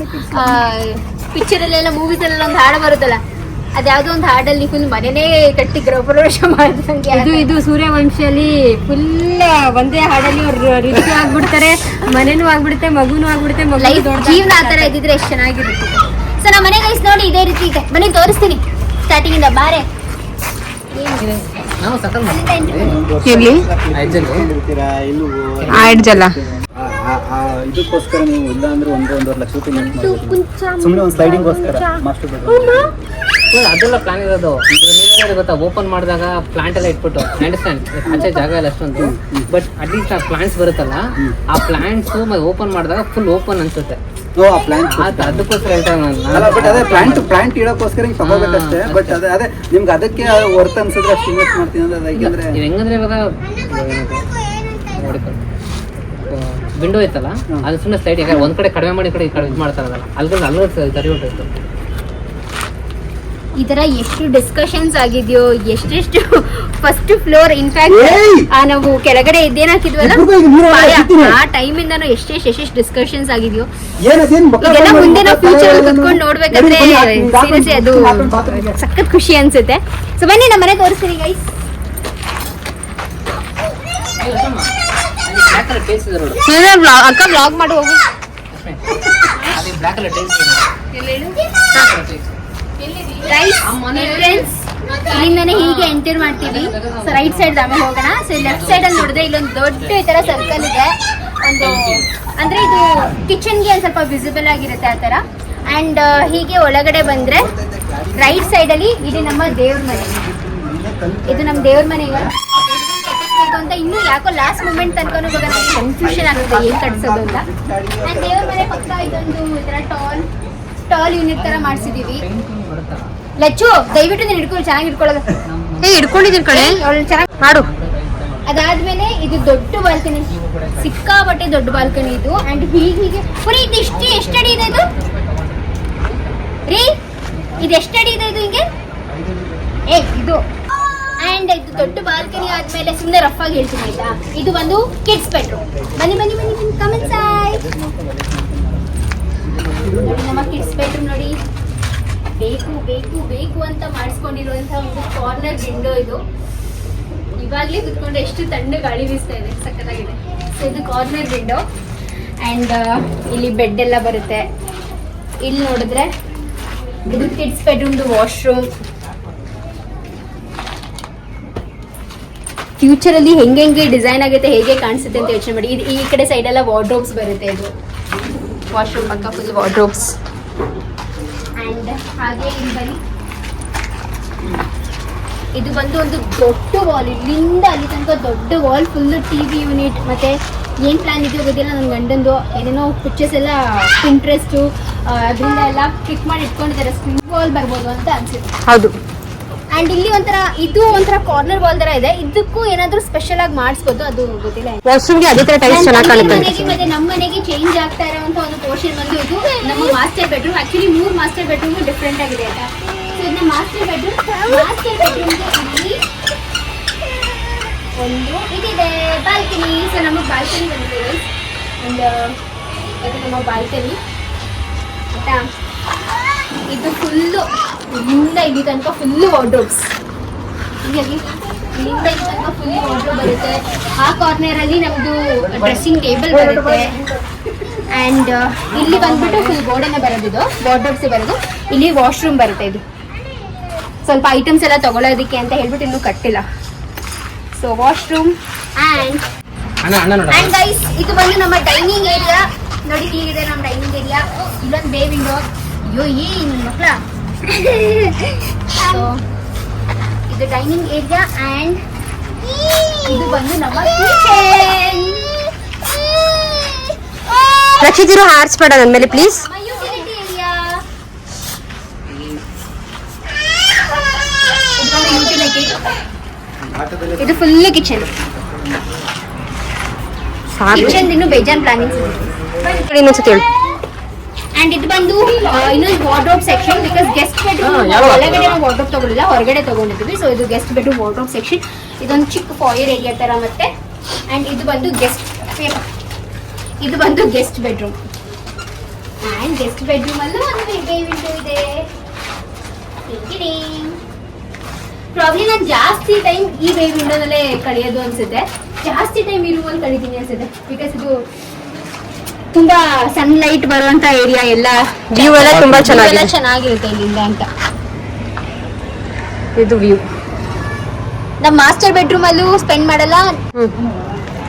ಪಿಕ್ಚರ್ ಅಲ್ಲೆಲ್ಲ ಮೂವೀಸ್ ಅಲ್ಲೆಲ್ಲ ಒಂದು ಹಾಡು ಬರುತ್ತಲ್ಲ, ಅದ್ಯಾವುದೋ ಒಂದು ಹಾಡಲ್ಲಿ ಫುಲ್ ಮನೆನೇ ಕಟ್ಟಿ ಗೃಹಪ್ರವೇಶ ಮಾಡಿದಂಗೆ. ಇದು ಸೂರ್ಯವಂಶಲ್ಲಿ ಫುಲ್ ಒಂದೇ ಹಾಡಲ್ಲಿ ಅವ್ರು ರಿಚ್ ಆಗ್ಬಿಡ್ತಾರೆ, ಮನೆನೂ ಆಗ್ಬಿಡುತ್ತೆ, ಮಗುನೂ ಆಗ್ಬಿಡುತ್ತೆ, ಲೈಫ್ ಜೀವನ ಆ ಥರ ಇದ್ದಿದ್ರೆ ಎಷ್ಟು ಚೆನ್ನಾಗಿರುತ್ತೆ. ಸೊ ನಮ್ಮ ಮನೆ ಗೈಸ್ ನೋಡಿ ಇದೇ ರೀತಿ ಇದೆ. ಮನೆ ತೋರಿಸ್ತೀನಿ ಸ್ಟಾರ್ಟಿಂಗ್ ಇಂದ. ಬಾರೆ ನಾವು ಸಕಲ್ ಇರ್ಲಿ ಇರ್ತೀರಾ ಇಲ್ಲೂ ಆಯ್ಡ್ಜಲ್ಲ. ಇದಕ್ಕೋಸ್ಕರ ನೀವು ಇಲ್ಲ ಅಂದ್ರೆ 1.5 ಲಕ್ಷ ರೂಪಾಯಿ ಇನ್ವೆಸ್ಟ್ ಮಾಡ್ಬೇಕು. ಸುಮ್ಮನೆ ಒಂದು ಸ್ಲೈಡಿಂಗ್ಗೋಸ್ಕರ ಮಾಸ್ಟರ್ ಬೆಡ್ರೂಮ್. ಅದೆಲ್ಲ ಪ್ಲಾನ್ ಇರೋದು. ನೀವೇನಾದ್ರು ಗೊತ್ತಾ, ಓಪನ್ ಮಾಡಿದಾಗ ಪ್ಲಾಂಟ್ ಎಲ್ಲ ಇಟ್ಬಿಟ್ಟು ಅಂಡರ್ಸ್ಟ್ಯಾಂಡ್ ಆಚೆ ಜಾಗ ಇಲ್ಲ ಅಷ್ಟೊಂದು, ಬಟ್ ಅಟ್ಲೀಸ್ಟ್ ಆ ಪ್ಲಾಂಟ್ಸ್ ಬರುತ್ತಲ್ಲ, ಆ ಪ್ಲಾಂಟ್ಸ್ ಓಪನ್ ಮಾಡಿದಾಗ ಫುಲ್ ಓಪನ್ ಅನ್ಸುತ್ತೆ. ಆ ಪ್ಲಾಂಟ್ ಅದಕ್ಕೋಸ್ಕರ ಹೇಳ್ತಾ ಅಲ್ಲ, ಬಟ್ ಅದೇ ಪ್ಲಾಂಟ್ ಇಡೋಕ್ಕೋಸ್ಕರ ಹಿಂಗೆ ತಗೋಬೇಕಷ್ಟೇ. ಬಟ್ ಅದೇ ನಿಮ್ಗೆ ಅದಕ್ಕೆ ವರ್ತ್ ಅನ್ಸಿದ್ರೆ ಅಷ್ಟು ಇನ್ವೆಸ್ಟ್ ಮಾಡ್ತೀನಿ ಅಂದ್ರೆ ಯಾಕೆಂದ್ರೆ ನೀವು ಹೆಂಗಂದ್ರೆ ಇವಾಗ ವಿಂಡೋ ಇತ್ತಲ್ಲ, ಅದು ಸುಮ್ಮನೆ ಸ್ಲೈಡ್ ಯಾಕಂದ್ರೆ ಒಂದ್ ಕಡೆ ಕಡಿಮೆ ಮಾಡಿ ಕಡೆ ಇದು ಮಾಡ್ತಾರಲ್ಲ, ಅಲ್ಲೂ ಸರಿ ಹೊಟ್ಟಿತ್ತು. ಈ ತರ ಎಷ್ಟು ಡಿಸ್ಕಷನ್ಸ್ ಆಗಿದೆಯೋ, ಎಷ್ಟೆಷ್ಟು ಫಸ್ಟ್ ಫ್ಲೋರ್ ಇನ್ಫ್ಯಾಕ್ಟ್ ನಾವು ಕೆಳಗಡೆ ಇದ್ದೇನಾಕಿದ್ವಲ್ಲ ಆ ಟೈಮ್ ಇಂದಾನು ಎಷ್ಟೆಷ್ಟು ಡಿಸ್ಕಷನ್ಸ್ ಆಗಿದೆಯೋ. ಇದೆಲ್ಲ ಮುಂದೆ ನಾವು ಫ್ಯೂಚರ್ ಕುತ್ಕೊಂಡು ನೋಡ್ಬೇಕಂದ್ರೆ ಸೀರಿಯಸ್ಲಿ ಅದು ಸಖತ್ ಖುಷಿ ಅನ್ಸುತ್ತೆ. ಸೊ ಬನ್ನಿ ನಮ್ಮ ಮನೆ ತೋರಿಸ್ತೀನಿ ಗೈಸ್. ಅಕ್ಕ ವ್ಲಾಗ್ ಮಾಡಿ ಹೋಗು. ಇಲ್ಲಿಂದಾನೆ ಹೀಗೆ ಎಂಟರ್ ಮಾಡ್ತೀವಿ. ಸೊ ರೈಟ್ ಸೈಡ್ ಆಮೇಲೆ ಹೋಗೋಣ. ಸೊ ಲೆಫ್ಟ್ ಸೈಡ್ ಅಲ್ಲಿ ನೋಡಿದ್ರೆ ಇಲ್ಲೊಂದು ದೊಡ್ಡ ಈ ತರ ಸರ್ಕಲ್ ಇದೆ. ಒಂದು ಅಂದ್ರೆ ಇದು ಕಿಚನ್ಗೆ ಒಂದು ಸ್ವಲ್ಪ ವಿಸಿಬಲ್ ಆಗಿರುತ್ತೆ ಆ ತರ. ಅಂಡ್ ಹೀಗೆ ಒಳಗಡೆ ಬಂದ್ರೆ ರೈಟ್ ಸೈಡ್ ಅಲ್ಲಿ ಇದು ನಮ್ಮ ದೇವ್ರ ಮನೆ. ಇದು ನಮ್ಮ ದೇವ್ರ ಮನೆ. ಅಂತ ಇನ್ನು ಯಾಕೋ ಲಾಸ್ಟ್ ಮೂಮೆಂಟ್ ತನಕ ಕನ್ಫ್ಯೂಷನ್ ಆಗುತ್ತೆ ಏನ್ ಕಟ್ಸೋದು ಅಂತ. ಅಂಡ್ ದೇವ್ರ ಮನೆ ಪಕ್ಕ ಇದೊಂದು ಈ ತರ ಟಾಲ್ ಯೂನಿಟ್ ತರ ಮಾಡ್ಸಿದೀವಿ. ಲಚ್ಚು ದಯವಿಟ್ಟು ನೀನು ಹಿಡ್ಕೊಳ್ಳಿ, ಚೆನ್ನಾಗಿ ಹಿಡ್ಕೊಳ್ಳೋದು. ಹಿಡ್ಕೊಂಡಿದ್ದೀನಿ ಕಡೆ ಚೆನ್ನಾಗಿ ಮಾಡು. ಅದಾದ್ಮೇಲೆ ಇದು ದೊಡ್ಡ ಬಾಲ್ಕನಿ, ಸಿಕ್ಕಾಪಟ್ಟೆ ದೊಡ್ಡ ಬಾಲ್ಕನಿ ಇದು. ಅಂಡ್ ಹೀಗೆ ಪುರಿ ಇದು ಎಷ್ಟು ಅಡಿ ಇದೆ ಇದು ರೀ? ಇದು ಎಷ್ಟು ಅಡಿ ಇದೆ ಇದು ಹಿಂಗೆ ಇದು? ಅಂಡ್ ಇದು ದೊಡ್ಡ ಬಾಲ್ಕನಿ ಆದ್ಮೇಲೆ ಸುಮ್ಮನೆ ರಫ್ ಆಗಿ ಹೇಳ್ತೀನಿ ಆಯ್ತಾ, ಇದು ಒಂದು ಕಿಡ್ಸ್ ಬೆಡ್ರೂಮ್. ಬನ್ನಿ ಬನ್ನಿ ಬನ್ನಿ ಬನ್ನಿ ಕಮ್ ಇನ್ಸೈಡ್. ನೋಡಿ ನಮ್ಮ ಕಿಡ್ಸ್ ಬೆಡ್ರೂಮ್ ನೋಡಿ, ಬೇಕು ಬೇಕು ಬೇಕು ಅಂತ ಮಾಡಿಸ್ಕೊಂಡಿರುವಂತಹ ಒಂದು ಕಾರ್ನರ್ ವಿಂಡೋ ಇದು. ಇವಾಗಲೇ ಕುತ್ಕೊಂಡು ಎಷ್ಟು ತಣ್ಣಗೆ ಗಾಳಿ ಬೀಸ್ತಾ ಇದೆ, ಸಕ್ಕತ್ತಾಗಿದೆ. ಸೊ ಇದು ಕಾರ್ನರ್ ವಿಂಡೋ. ಆ್ಯಂಡ್ ಇಲ್ಲಿ ಬೆಡ್ ಎಲ್ಲ ಬರುತ್ತೆ. ಇಲ್ಲಿ ನೋಡಿದ್ರೆ ಇದು ಕಿಡ್ಸ್ ಬೆಡ್ರೂಮ್ದು ವಾಶ್ರೂಮ್. ಫ್ಯೂಚರಲ್ಲಿ ಹೆಂಗೆ ಡಿಸೈನ್ ಆಗುತ್ತೆ, ಹೇಗೆ ಕಾಣಿಸುತ್ತೆ ಅಂತ ಯೋಚನೆ ಮಾಡಿ. ಇದು ಈ ಕಡೆ ಸೈಡ್ ಎಲ್ಲ ವಾರ್ಡ್ರೋಬ್ಸ್ ಬರುತ್ತೆ. ಇದು ವಾಶ್ರೂಮ್ ಪಕ್ಕ ಫುಲ್ ವಾರ್ಡ್ರೋಬ್ಸ್. ಆ್ಯಂಡ್ ಹಾಗೆ ಇಲ್ಲಿ ಬನ್ನಿ, ಇದು ಬಂದು ಒಂದು ದೊಡ್ಡ ವಾಲ್, ಇಲ್ಲಿಂದ ಅಲ್ಲಿ ತನಕ ದೊಡ್ಡ ವಾಲ್, ಫುಲ್ಲು TV ಯೂನಿಟ್. ಮತ್ತು ಏನು ಪ್ಲ್ಯಾನ್ ಇದೆಯೋ ಗೊತ್ತಿಲ್ಲ ನನ್ನ ಗಂಡಂದು, ಏನೇನೋ ಪಿಕ್ಚರ್ಸ್ ಎಲ್ಲ ಪಿಂಟ್ರೆಸ್ಟು ಅದರಿಂದ ಎಲ್ಲ ಕ್ಲಿಕ್ ಮಾಡಿ ಇಟ್ಕೊಂಡಿದ್ದಾರೆ. ಸ್ಕ್ರೀನ್ ವಾಲ್ ಬರ್ಬೋದು ಅಂತ ಅನ್ಸುತ್ತೆ. ಹೌದು. ಆ್ಯಂಡ್ ಇಲ್ಲಿ ಇದು ಒಂಥರ ಕಾರ್ನರ್ ವಾಲ್ ಥರ ಇದೆ. ಇದಕ್ಕೂ ಏನಾದರೂ ಸ್ಪೆಷಲ್ ಆಗಿ ಮಾಡಿಸ್ಬೋದು, ಅದು ಗೊತ್ತಿಲ್ಲ. ವಾಶ್ರೂಮ್ಗೆ ಅದೇ ತರ ಟೈಲ್ಸ್ ಚೆನ್ನಾಗಿ ಕಾಣುತ್ತೆ. ಮತ್ತೆ ನಮ್ಮ ಮನೆಗೆ ಚೇಂಜ್ ಆಗ್ತಾ ಇರೋಂಥ ಒಂದು ಪೋರ್ಷನ್ ಬಂದು ಇದು ನಮ್ಮ master bedroom. Actually 3 master bedroom different ಆಗಿದೆ ಆಯ್ತಾ. ಸೊ ಇದನ್ನ ಮಾಸ್ಟರ್ ಬೆಡ್ರೂಮ್ಗೆ ಇಲ್ಲಿ ಒಂದು ಇದಿದೆ ಬಾಲ್ಕನಿ. ಸೊ ನಮಗೆ ಬಾಲ್ಕನಿ ಬಂದಿದೆ. ಅಂಡ್ ಇದು ನಮ್ಮ ಬಾಲ್ಕನಿ ಆಯ್ತಾ. ಇದು ಫುಲ್ಲು ಇಲ್ಲಿಂದ ಇಲ್ಲಿ ತನಕ ಫುಲ್ಲು ವಾರ್ಡ್ರೋಬ್ಸ್. ಹೀಗಾಗಿ ಇಲ್ಲಿಂದ ಇಲ್ಲಿ ತನಕ ಫುಲ್ ವಾರ್ಡ್ರೋಬ್ ಬರುತ್ತೆ. ಆ ಕಾರ್ನರಲ್ಲಿ ನಮ್ಮದು ಡ್ರೆಸ್ಸಿಂಗ್ ಟೇಬಲ್ ಬರುತ್ತೆ. ಆ್ಯಂಡ್ ಇಲ್ಲಿ ಬಂದ್ಬಿಟ್ಟು ಫುಲ್ ಗೋಡೆನೇ ಬರೋದು, ವಾರ್ಡ್ರೋಬ್ಸೇ ಬರೋದು. ಇಲ್ಲಿ ವಾಶ್ರೂಮ್ ಬರುತ್ತೆ. ಇದು ಸ್ವಲ್ಪ ಐಟಮ್ಸ್ ಎಲ್ಲ ತೊಗೊಳೋದಕ್ಕೆ ಅಂತ ಹೇಳ್ಬಿಟ್ಟು ಇನ್ನೂ ಕಟ್ಟಿಲ್ಲ. ಸೊ ವಾಶ್ರೂಮ್ ಆ್ಯಂಡ್ ಗೈಸ್ ಇದು ಬಂದು ನಮ್ಮ ಡೈನಿಂಗ್ ಏರಿಯಾ. ನೋಡಿ ಹೀಗಿದೆ ನಮ್ಮ ಡೈನಿಂಗ್ ಏರಿಯಾ. ಇಲ್ಲೊಂದು ಬೇ ವಿಂಡೋ. ಅಯ್ಯೋ ಏನು ಮಕ್ಕಳ. ಸೊ ಇದು ಡೈನಿಂಗ್ ಏರಿಯಾ. ಆ್ಯಂಡ್ ಇದು ಬಂದು ನಮ್ಮ ಕಿಚನ್. ರಕ್ಷಿತಿರು ಹಾರಿಸ್ಬೇಡ ನನ್ನ ಮೇಲೆ ಪ್ಲೀಸ್. Utility area. ಇದು ಫುಲ್ ಕಿಚನ್. ಕಿಚನ್ ಇನ್ನು ಬೇಜಾನ್ ಪ್ಲಾನಿಂಗ್ಸ್ ಇದೆ. ಇನ್ನೊಂದ್ಸತಿ ಹೇಳಿ. ಅಂಡ್ ಇದು ಬಂದು ಇನ್ನೊಂದು wardrobe section. Because guest bedroom ಒಳಗಡೆ ನಾವು ವಾರ್ಡ್ರೋಬ್ ತಗೊಂಡಿಲ್ಲ, ಹೊರಗಡೆ ತಗೊಂಡಿದ್ವಿ. ಸೊ ಇದು ಗೆಸ್ಟ್ ಬೆಡ್ರೂಮ್ ವಾರ್ಡ್ರೋಬ್ ಸೆಕ್ಷನ್. ಇದೊಂದು ಚಿಕ್ಕ ಫಾಯರ್ ಏರಿಯಾ ತರ ಮತ್ತೆ. ಅಂಡ್ ಇದು ಬಂದು guest bedroom. And guest bedroom ಅಲ್ಲೂ ಒಂದು ಬೇ ವಿಂಡೋ ಇದೆ. ಪ್ರಾಬ್ಲಿ ನಾನು ಜಾಸ್ತಿ ಟೈಮ್ ಈ ಬೇ ವಿಂಡೋದಲ್ಲೇ ಕಳೆಯೋದು ಅನ್ಸುತ್ತೆ. ಜಾಸ್ತಿ ಟೈಮ್ ಈ ರೂಮಲ್ಲಿ ಕಳಿತೀನಿ ಅನ್ಸುತ್ತೆ. ಬಿಕಾಸ್ ಇದು ತುಂಬಾ ಸನ್ಲೈಟ್ ಬರುವಂತ ಏರಿಯಾ, ಎಲ್ಲ ವ್ಯೂ ಎಲ್ಲ ತುಂಬಾ ಚೆನ್ನಾಗಿರುತ್ತೆ ಇಲ್ಲಿಂದ ಅಂತ. ಇದು ವ್ಯೂ. ನಮ್ಮ ಮಾಸ್ಟರ್ ಬೆಡ್ರೂಮ್ ಅಲ್ಲೂ ಸ್ಪೆಂಡ್ ಮಾಡಲ್ಲ.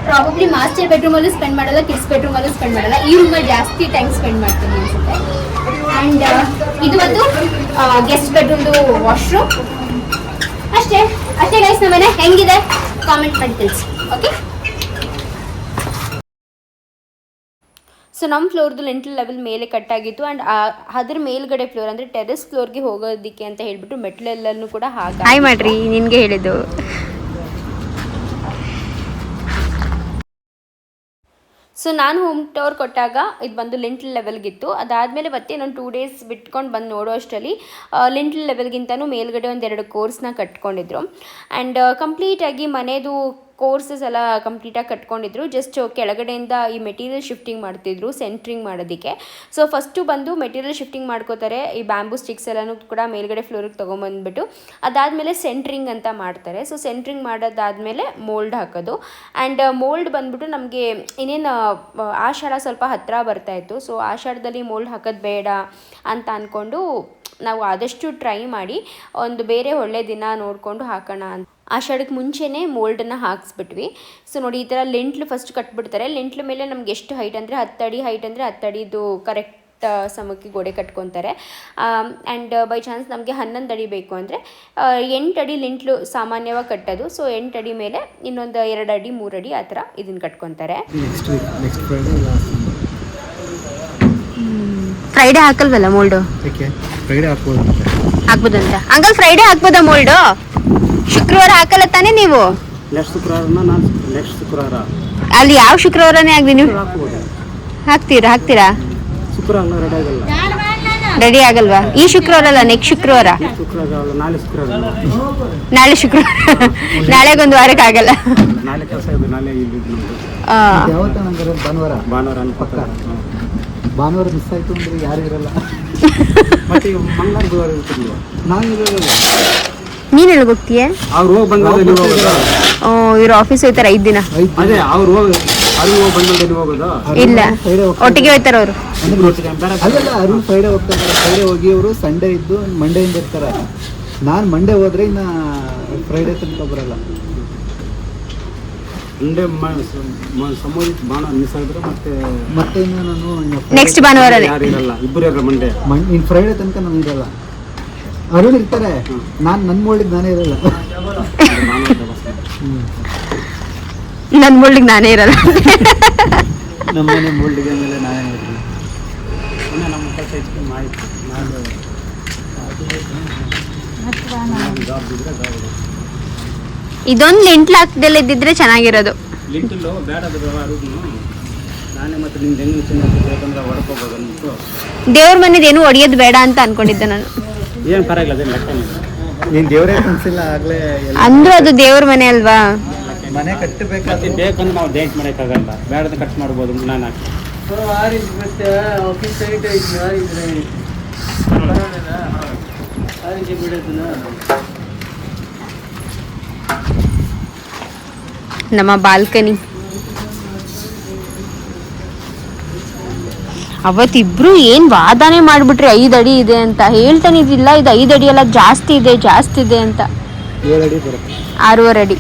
ಪ್ರಾಬಬ್ಲಿ ಮಾಸ್ಟರ್ ಬೆಡ್ರೂಮ್ ಅಲ್ಲೂ ಸ್ಪೆಂಡ್ ಮಾಡಲ್ಲ, ಕಿಡ್ಸ್ ಬೆಡ್ರೂಮ್ ಅಲ್ಲೂ ಸ್ಪೆಂಡ್ ಮಾಡಲ್ಲ. ಈ ರೂಮಲ್ಲಿ ಜಾಸ್ತಿ ಟೈಮ್ ಸ್ಪೆಂಡ್ ಮಾಡ್ತೀನಿ ಅನ್ಸುತ್ತೆ. ಅಂಡ್ ಇದು ಒಂದು ಗೆಸ್ಟ್ ಬೆಡ್ರೂಮ್ದು ವಾಶ್ರೂಮ್. ಅಷ್ಟೇ ಗೈಸ್. ನಮ್ಮನೆ ಹೆಂಗಿದೆ ಕಾಮೆಂಟ್ ಮಾಡಿ ತಿಳಿಸಿ. ಓಕೆ. ಸೊ ನಮ್ಮ ಫ್ಲೋರ್ದು ಲೆಂಟಲ್ ಲೆವೆಲ್ ಮೇಲೆ ಕಟ್ಟಾಗಿತ್ತು. ಆ್ಯಂಡ್ ಅದ್ರ ಮೇಲ್ಗಡೆ ಫ್ಲೋರ್ ಅಂದರೆ ಟೆರೆಸ್ ಫ್ಲೋರ್ಗೆ ಹೋಗೋದಕ್ಕೆ ಅಂತ ಹೇಳ್ಬಿಟ್ಟು ಮೆಟ್ಲೆಲ್ಲೂ ಕೂಡ ಹಾಯ್ ಮಾಡ್ರಿ ನಿನಗೆ ಹೇಳಿದ್ದು. ಸೊ ನಾನು ಹೋಮ್ ಟೂರ್ ಕೊಟ್ಟಾಗ ಇದು ಬಂದು ಲಿಂಟಲ್ ಲೆವೆಲ್ಗಿತ್ತು. ಅದಾದಮೇಲೆ ಮತ್ತೆ ನಾನು 2 days ಬಿಟ್ಕೊಂಡು ಬಂದು ನೋಡೋ ಅಷ್ಟರಲ್ಲಿ ಲಿಂಟಲ್ ಲೆವೆಲ್ಗಿಂತನೂ ಮೇಲ್ಗಡೆ 1-2 ಕೋರ್ಸ್ನ ಕಟ್ಕೊಂಡಿದ್ರು. ಆ್ಯಂಡ್ ಕಂಪ್ಲೀಟಾಗಿ ಮನೆಯದು ಕೋರ್ಸಸ್ ಎಲ್ಲ ಕಂಪ್ಲೀಟಾಗಿ ಕಟ್ಕೊಂಡಿದ್ರು. ಜಸ್ಟ್ ಕೆಳಗಡೆಯಿಂದ ಈ ಮೆಟೀರಿಯಲ್ ಶಿಫ್ಟಿಂಗ್ ಮಾಡ್ತಿದ್ರು ಸೆಂಟ್ರಿಂಗ್ ಮಾಡೋದಕ್ಕೆ. ಸೊ ಫಸ್ಟು ಬಂದು ಮೆಟೀರಿಯಲ್ ಶಿಫ್ಟಿಂಗ್ ಮಾಡ್ಕೋತಾರೆ. ಈ ಬ್ಯಾಂಬೂ ಸ್ಟಿಕ್ಸ್ ಎಲ್ಲನೂ ಕೂಡ ಮೇಲ್ಗಡೆ ಫ್ಲೋರಿಗೆ ತೊಗೊಂಬಂದ್ಬಿಟ್ಟು ಅದಾದಮೇಲೆ ಸೆಂಟ್ರಿಂಗ್ ಅಂತ ಮಾಡ್ತಾರೆ. ಸೊ ಸೆಂಟ್ರಿಂಗ್ ಮಾಡೋದಾದಮೇಲೆ ಮೋಲ್ಡ್ ಹಾಕೋದು. ಆ್ಯಂಡ್ ಮೋಲ್ಡ್ ಬಂದ್ಬಿಟ್ಟು ನಮಗೆ ಇನ್ನೇನು ಆಷಾಢ ಸ್ವಲ್ಪ ಹತ್ತಿರ ಬರ್ತಾಯಿತ್ತು. ಸೊ ಆಷಾಢದಲ್ಲಿ ಮೋಲ್ಡ್ ಹಾಕೋದು ಬೇಡ ಅಂತ ಅಂದ್ಕೊಂಡು ನಾವು ಆದಷ್ಟು ಟ್ರೈ ಮಾಡಿ ಒಂದು ಬೇರೆ ಒಳ್ಳೆ ದಿನ ನೋಡಿಕೊಂಡು ಹಾಕೋಣ ಅಂತ ಆಷಾಢಕ್ಕೆ ಮುಂಚೆನೇ ಮೋಲ್ಡನ್ನು ಹಾಕ್ಸ್ಬಿಟ್ವಿ. ಸೊ ನೋಡಿ ಈ ಥರ ಲೆಂಟ್ಲು ಫಸ್ಟ್ ಕಟ್ಬಿಡ್ತಾರೆ. ಲೆಂಟ್ಲ ಮೇಲೆ ನಮ್ಗೆ ಎಷ್ಟು ಹೈಟ್ ಅಂದರೆ 10 ಅಡಿ ಹೈಟ್ ಅಂದರೆ 10 ಅಡಿದು ಕರೆಕ್ಟ್ ಸಮಕ್ಕೆ ಗೋಡೆ ಕಟ್ಕೊತಾರೆ. ಆ್ಯಂಡ್ ಬೈ ಚಾನ್ಸ್ ನಮಗೆ 11 ಅಡಿ ಬೇಕು ಅಂದರೆ 8 ಅಡಿ ಲಿಂಟ್ಲು ಸಾಮಾನ್ಯವಾಗಿ ಕಟ್ಟೋದು. ಸೊ 8 ಅಡಿ ಮೇಲೆ ಇನ್ನೊಂದು 2 ಅಡಿ 3 ಅಡಿ ಆ ಥರ ಇದನ್ನು ಕಟ್ಕೊತಾರೆ. ಫ್ರೈಡೇ ಹಾಕಲ್ವಲ್ಲ ಮೋಲ್ಡು? ಫ್ರೈಡೇ ಹಾಕ್ಬೋದಂತ ಅಂಕಲ್. ಫ್ರೈಡೇ ಹಾಕ್ಬೋದಾ ಮೋಲ್ಡು? ಶುಕ್ರವಾರ ಹಾಕಲ್ಲ ತಾನೇ ನೀವು? ನೆಕ್ಸ್ಟ್ ಶುಕ್ರವಾರ ಅಲ್ಲಿ ಯಾವ ಶುಕ್ರವಾರನೇ ಆಗಲಿ ನೀವು ಹಾಕ್ತೀರಾ? ಶುಕ್ರವಾರ ರೆಡಿ ಆಗಲ್ವಾ? ಈ ಶುಕ್ರವಾರ ಅಲ್ಲ, ನೆಕ್ಸ್ಟ್ ಶುಕ್ರವಾರ. ನಾಳೆ ಶುಕ್ರವಾರ ನಾಳೆಗೊಂದು ವಾರಕ್ಕೆ ಆಗಲ್ಲ. ನಾಳೆ ಕೆಲಸ ಇದೆ. ನಾಳೆ ಭಾನುವಾರ ಮಿಸ್ ಆಯ್ತು ಅಂದ್ರೆ ಯಾರು ಇರಲ್ಲ. ಮತ್ತೆ ಮಂಗಳವಾರ ಬುಧವಾರ ಇರ್ತಿರ್ಲಿಲ್ಲ. ನಾನು ಇರೋಲ್ಲ. ನೀನ್ ಎಲ್ಲಿಗೆ ಹೋಗ್ತೀಯ? ಅವ್ರು ಹೋಗಿ ಬಂದಾಗ ಇವ್ರ ಆಫೀಸ್ ಹೋಯ್ತಾರೆ 5 ದಿನ. ಅದೇ ಅವ್ರು ಹೋಗಿ ಬಂದಾಗ ಹೋಗೋದು ಇಲ್ಲ, ಒಟ್ಟಿಗೆ ಹೋಯ್ತಾರ ಅವರು. ಅಲ್ಲ, ಅರುಣ್ ಫ್ರೈಡೇ ಹೋಗ್ತಾರೆ. ಫ್ರೈಡೇ ಹೋಗಿ ಅವರು ಸಂಡೇ ಇದ್ದು ಮಂಡೇಯಿಂದ ಇರ್ತಾರೆ. ನಾನು ಮಂಡೇ ಹೋದ್ರೆ ಇನ್ನು ಫ್ರೈಡೇ ತನಕ ಬರಲ್ಲ. ಮಂಡೇ ಸಂಬಂಧಿತ ಭಾನುವಾರ ಮಿಸ್ ಆಗಿದ್ರೆ ಮತ್ತೆ ಇನ್ನು ನಾನು ನೆಕ್ಸ್ಟ್ ಭಾನುವಾರ ಯಾರು ಇರಲ್ಲ. ಇಬ್ಬರು ಇರಲ್ಲ. ಇನ್ನು ಫ್ರೈಡೇ ತನಕ ನಾನು ಇರಲ್ಲ. ಅರುಣ್ ಇರ್ತಾರೆ. ನಾನು ನನ್ನ ಮೋಲ್ಡಿಗೆ ನಾನೇ ಇರಲ್ಲ. ನನ್ನ ಮೋಲ್ಡಿಗೆ ನಾನೇ ಇರಲ್ಲ. ನಮ್ಮನೆ ಮೋಲ್ಡಿಗೆ ಮೇಲೆ ನಾನೇ ಇರ್ತೀನಿ. ನಮ್ಮ ಕೆಲಸ ಹೆಚ್ಚು ಮಾಹಿತಿ ಇದೊಂದು ಲಿಂಟ್ಲ್ ಹಾಕ್ದೆಲ್ಲ ಇದ್ದಿದ್ರೆ ಚೆನ್ನಾಗಿರೋದು. ಲಿಂಟಲ್ಲು ಬೇಡ ನಾನೇ ಮತ್ತೆ ನಿಮ್ದು ಹೆಂಗೆ ಚಿನ್ನ ಯಾಕಂದ್ರೆ ಹೊಡ್ಕೋಬೋದು ಅಂದ್ಬಿಟ್ಟು ದೇವ್ರ ಮನೇದೇನು ಹೊಡಿಯೋದು ಬೇಡ ಅಂತ ಅನ್ಕೊಂಡಿದ್ದೆ ನಾನು. ಏನು ಪರವಾಗಿಲ್ಲ, ಅದೇನು ಲೆಕ್ಕ ನೀನು ದೇವರೇ ಅನಿಸಿಲ್ಲ ಆಗಲೇ ಅಂದ್ರೂ ಅದು ದೇವ್ರ ಮನೆ ಅಲ್ವಾ? ಮನೆ ಕಟ್ಟಬೇಕಾದ್ರೆ ಬೇಕಂದ್ರೆ ನಾವು ಡೇಂಟ್ ಮಾಡೋಕ್ಕಾಗಲ್ಲ. ಬೇಡದ ಕಟ್ ಮಾಡ್ಬೋದು. ನಾನು ನಮ್ಮ ಬಾಲ್ಕನಿ ಅವತ್ತಿಬ್ರು ಏನ್ ವಾದನೆ ಮಾಡ್ಬಿಟ್ರಿ 5 ಅಡಿ ಇದೆ ಅಂತ. ಹೇಳ್ತಾನೆ ಇದಿಲ್ಲ, ಇದು 5 ಅಡಿ ಎಲ್ಲ ಜಾಸ್ತಿ ಇದೆ ಅಂತ. 7 ಅಡಿ ಬರುತ್ತೆ. 6.5 ಅಡಿ.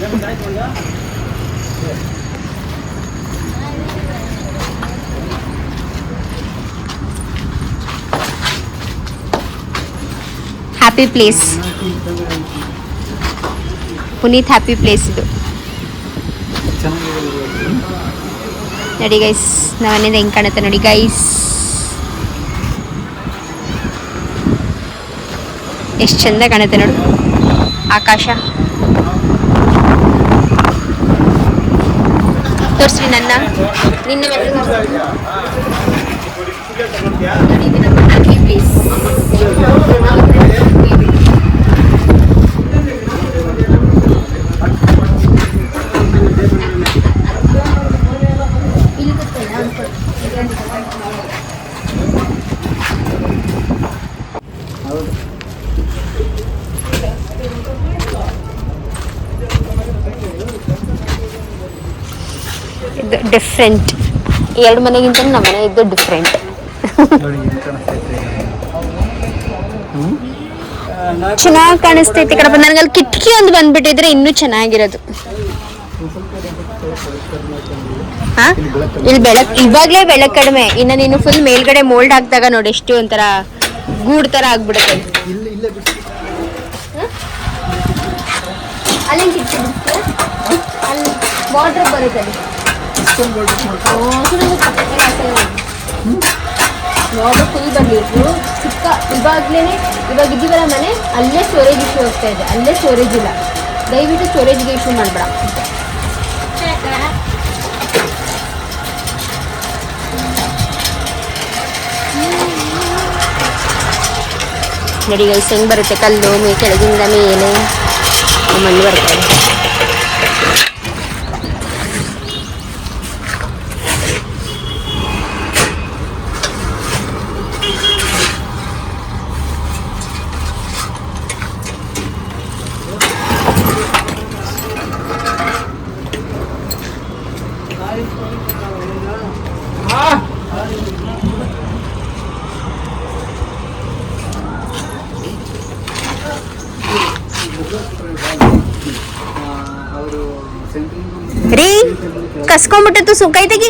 Happy place, Puneeth happy place ಇದು. ನೋಡಿ ಗೈಸ್, ನಾವನ್ನಿಂದ ಹೆಂಗೆ ಕಾಣುತ್ತೆ ನೋಡಿ ಗೈಸ್. ಎಷ್ಟು ಚಂದ ಕಾಣುತ್ತೆ ನೋಡು ಆಕಾಶ. ತೋರಿಸ್ರಿ ನಿನ್ನ ಮಾತ್ರ ತೋರ್ಸಿ. ಇದು ನಮ್ಮ happy place. ಇದು ಡಿಫ್ರೆಂಟ್. 2 ಮನೆಗಿಂತ ನಮ್ಮ ಮನೆ ಇದು ಡಿಫ್ರೆಂಟ್. ನೋಡಿ ಹೆಂಗ್ ಕಾಣಿಸ್ತೈತೆ. ಚೆನ್ನಾಗಿ ಕಾಣಿಸ್ತೈತಿ ಕಣಪ್ಪ. ನನಗಲ್ಲಿ ಕಿಟಕಿ ಒಂದು ಬಂದ್ಬಿಟ್ಟಿದ್ರೆ ಇನ್ನೂ ಚೆನ್ನಾಗಿರೋದು. ಹಾ, ಇಲ್ಲಿ ಬೆಳಕ್ ಇವಾಗ್ಲೇ ಬೆಳಕ್ ಕಡಿಮೆ. ಇನ್ನು ನೀನು ಫುಲ್ ಮೇಲ್ಗಡೆ ಮೋಲ್ಡ್ ಹಾಕ್ದಾಗ ನೋಡಿ ಎಷ್ಟು ಒಂಥರ ಗೂಡ್ ತರ ಆಗ್ಬಿಡುತ್ತೆ. ಇಲ್ಲೇ ಬಿಟ್ಟು ಅಲ್ಲಿ ಅಲ್ಲಿ ವಾಟರ್ ಬರುತ್ತೆ. ವಾಟರ್ ಫುಲ್ ಬಂದಿದ್ರು ಚಿಕ್ಕ. ಇವಾಗ ಇದ್ದೀವಲ್ಲ ಮನೆ, ಅಲ್ಲೇ ಸ್ಟೋರೇಜ್ ಇಶ್ಯೂ ಹೋಗ್ತಾ ಇದೆ. ಅಲ್ಲೇ ಸ್ಟೋರೇಜ್ ಇಲ್ಲ. ದಯವಿಟ್ಟು ಸ್ಟೋರೇಜ್ಗೆ ಇಶ್ಯೂ ಮಾಡಬೇಡ. ನೋಡಿ ಗೈಸ್ ಹೆಂಗ್ ಬರುತ್ತೆ ಕಲ್ಲು ಕೆಳಗಿಂದ ಮೇಲೆ ಮಣ್ಣು ಬರ್ತದೆ. ಅವರು ರೀ ಕಸ್ಕೊಂಡ್ಬಿಟ್ಟಿತ್ತು ಸುಂಕೈ ತೆಗಿ.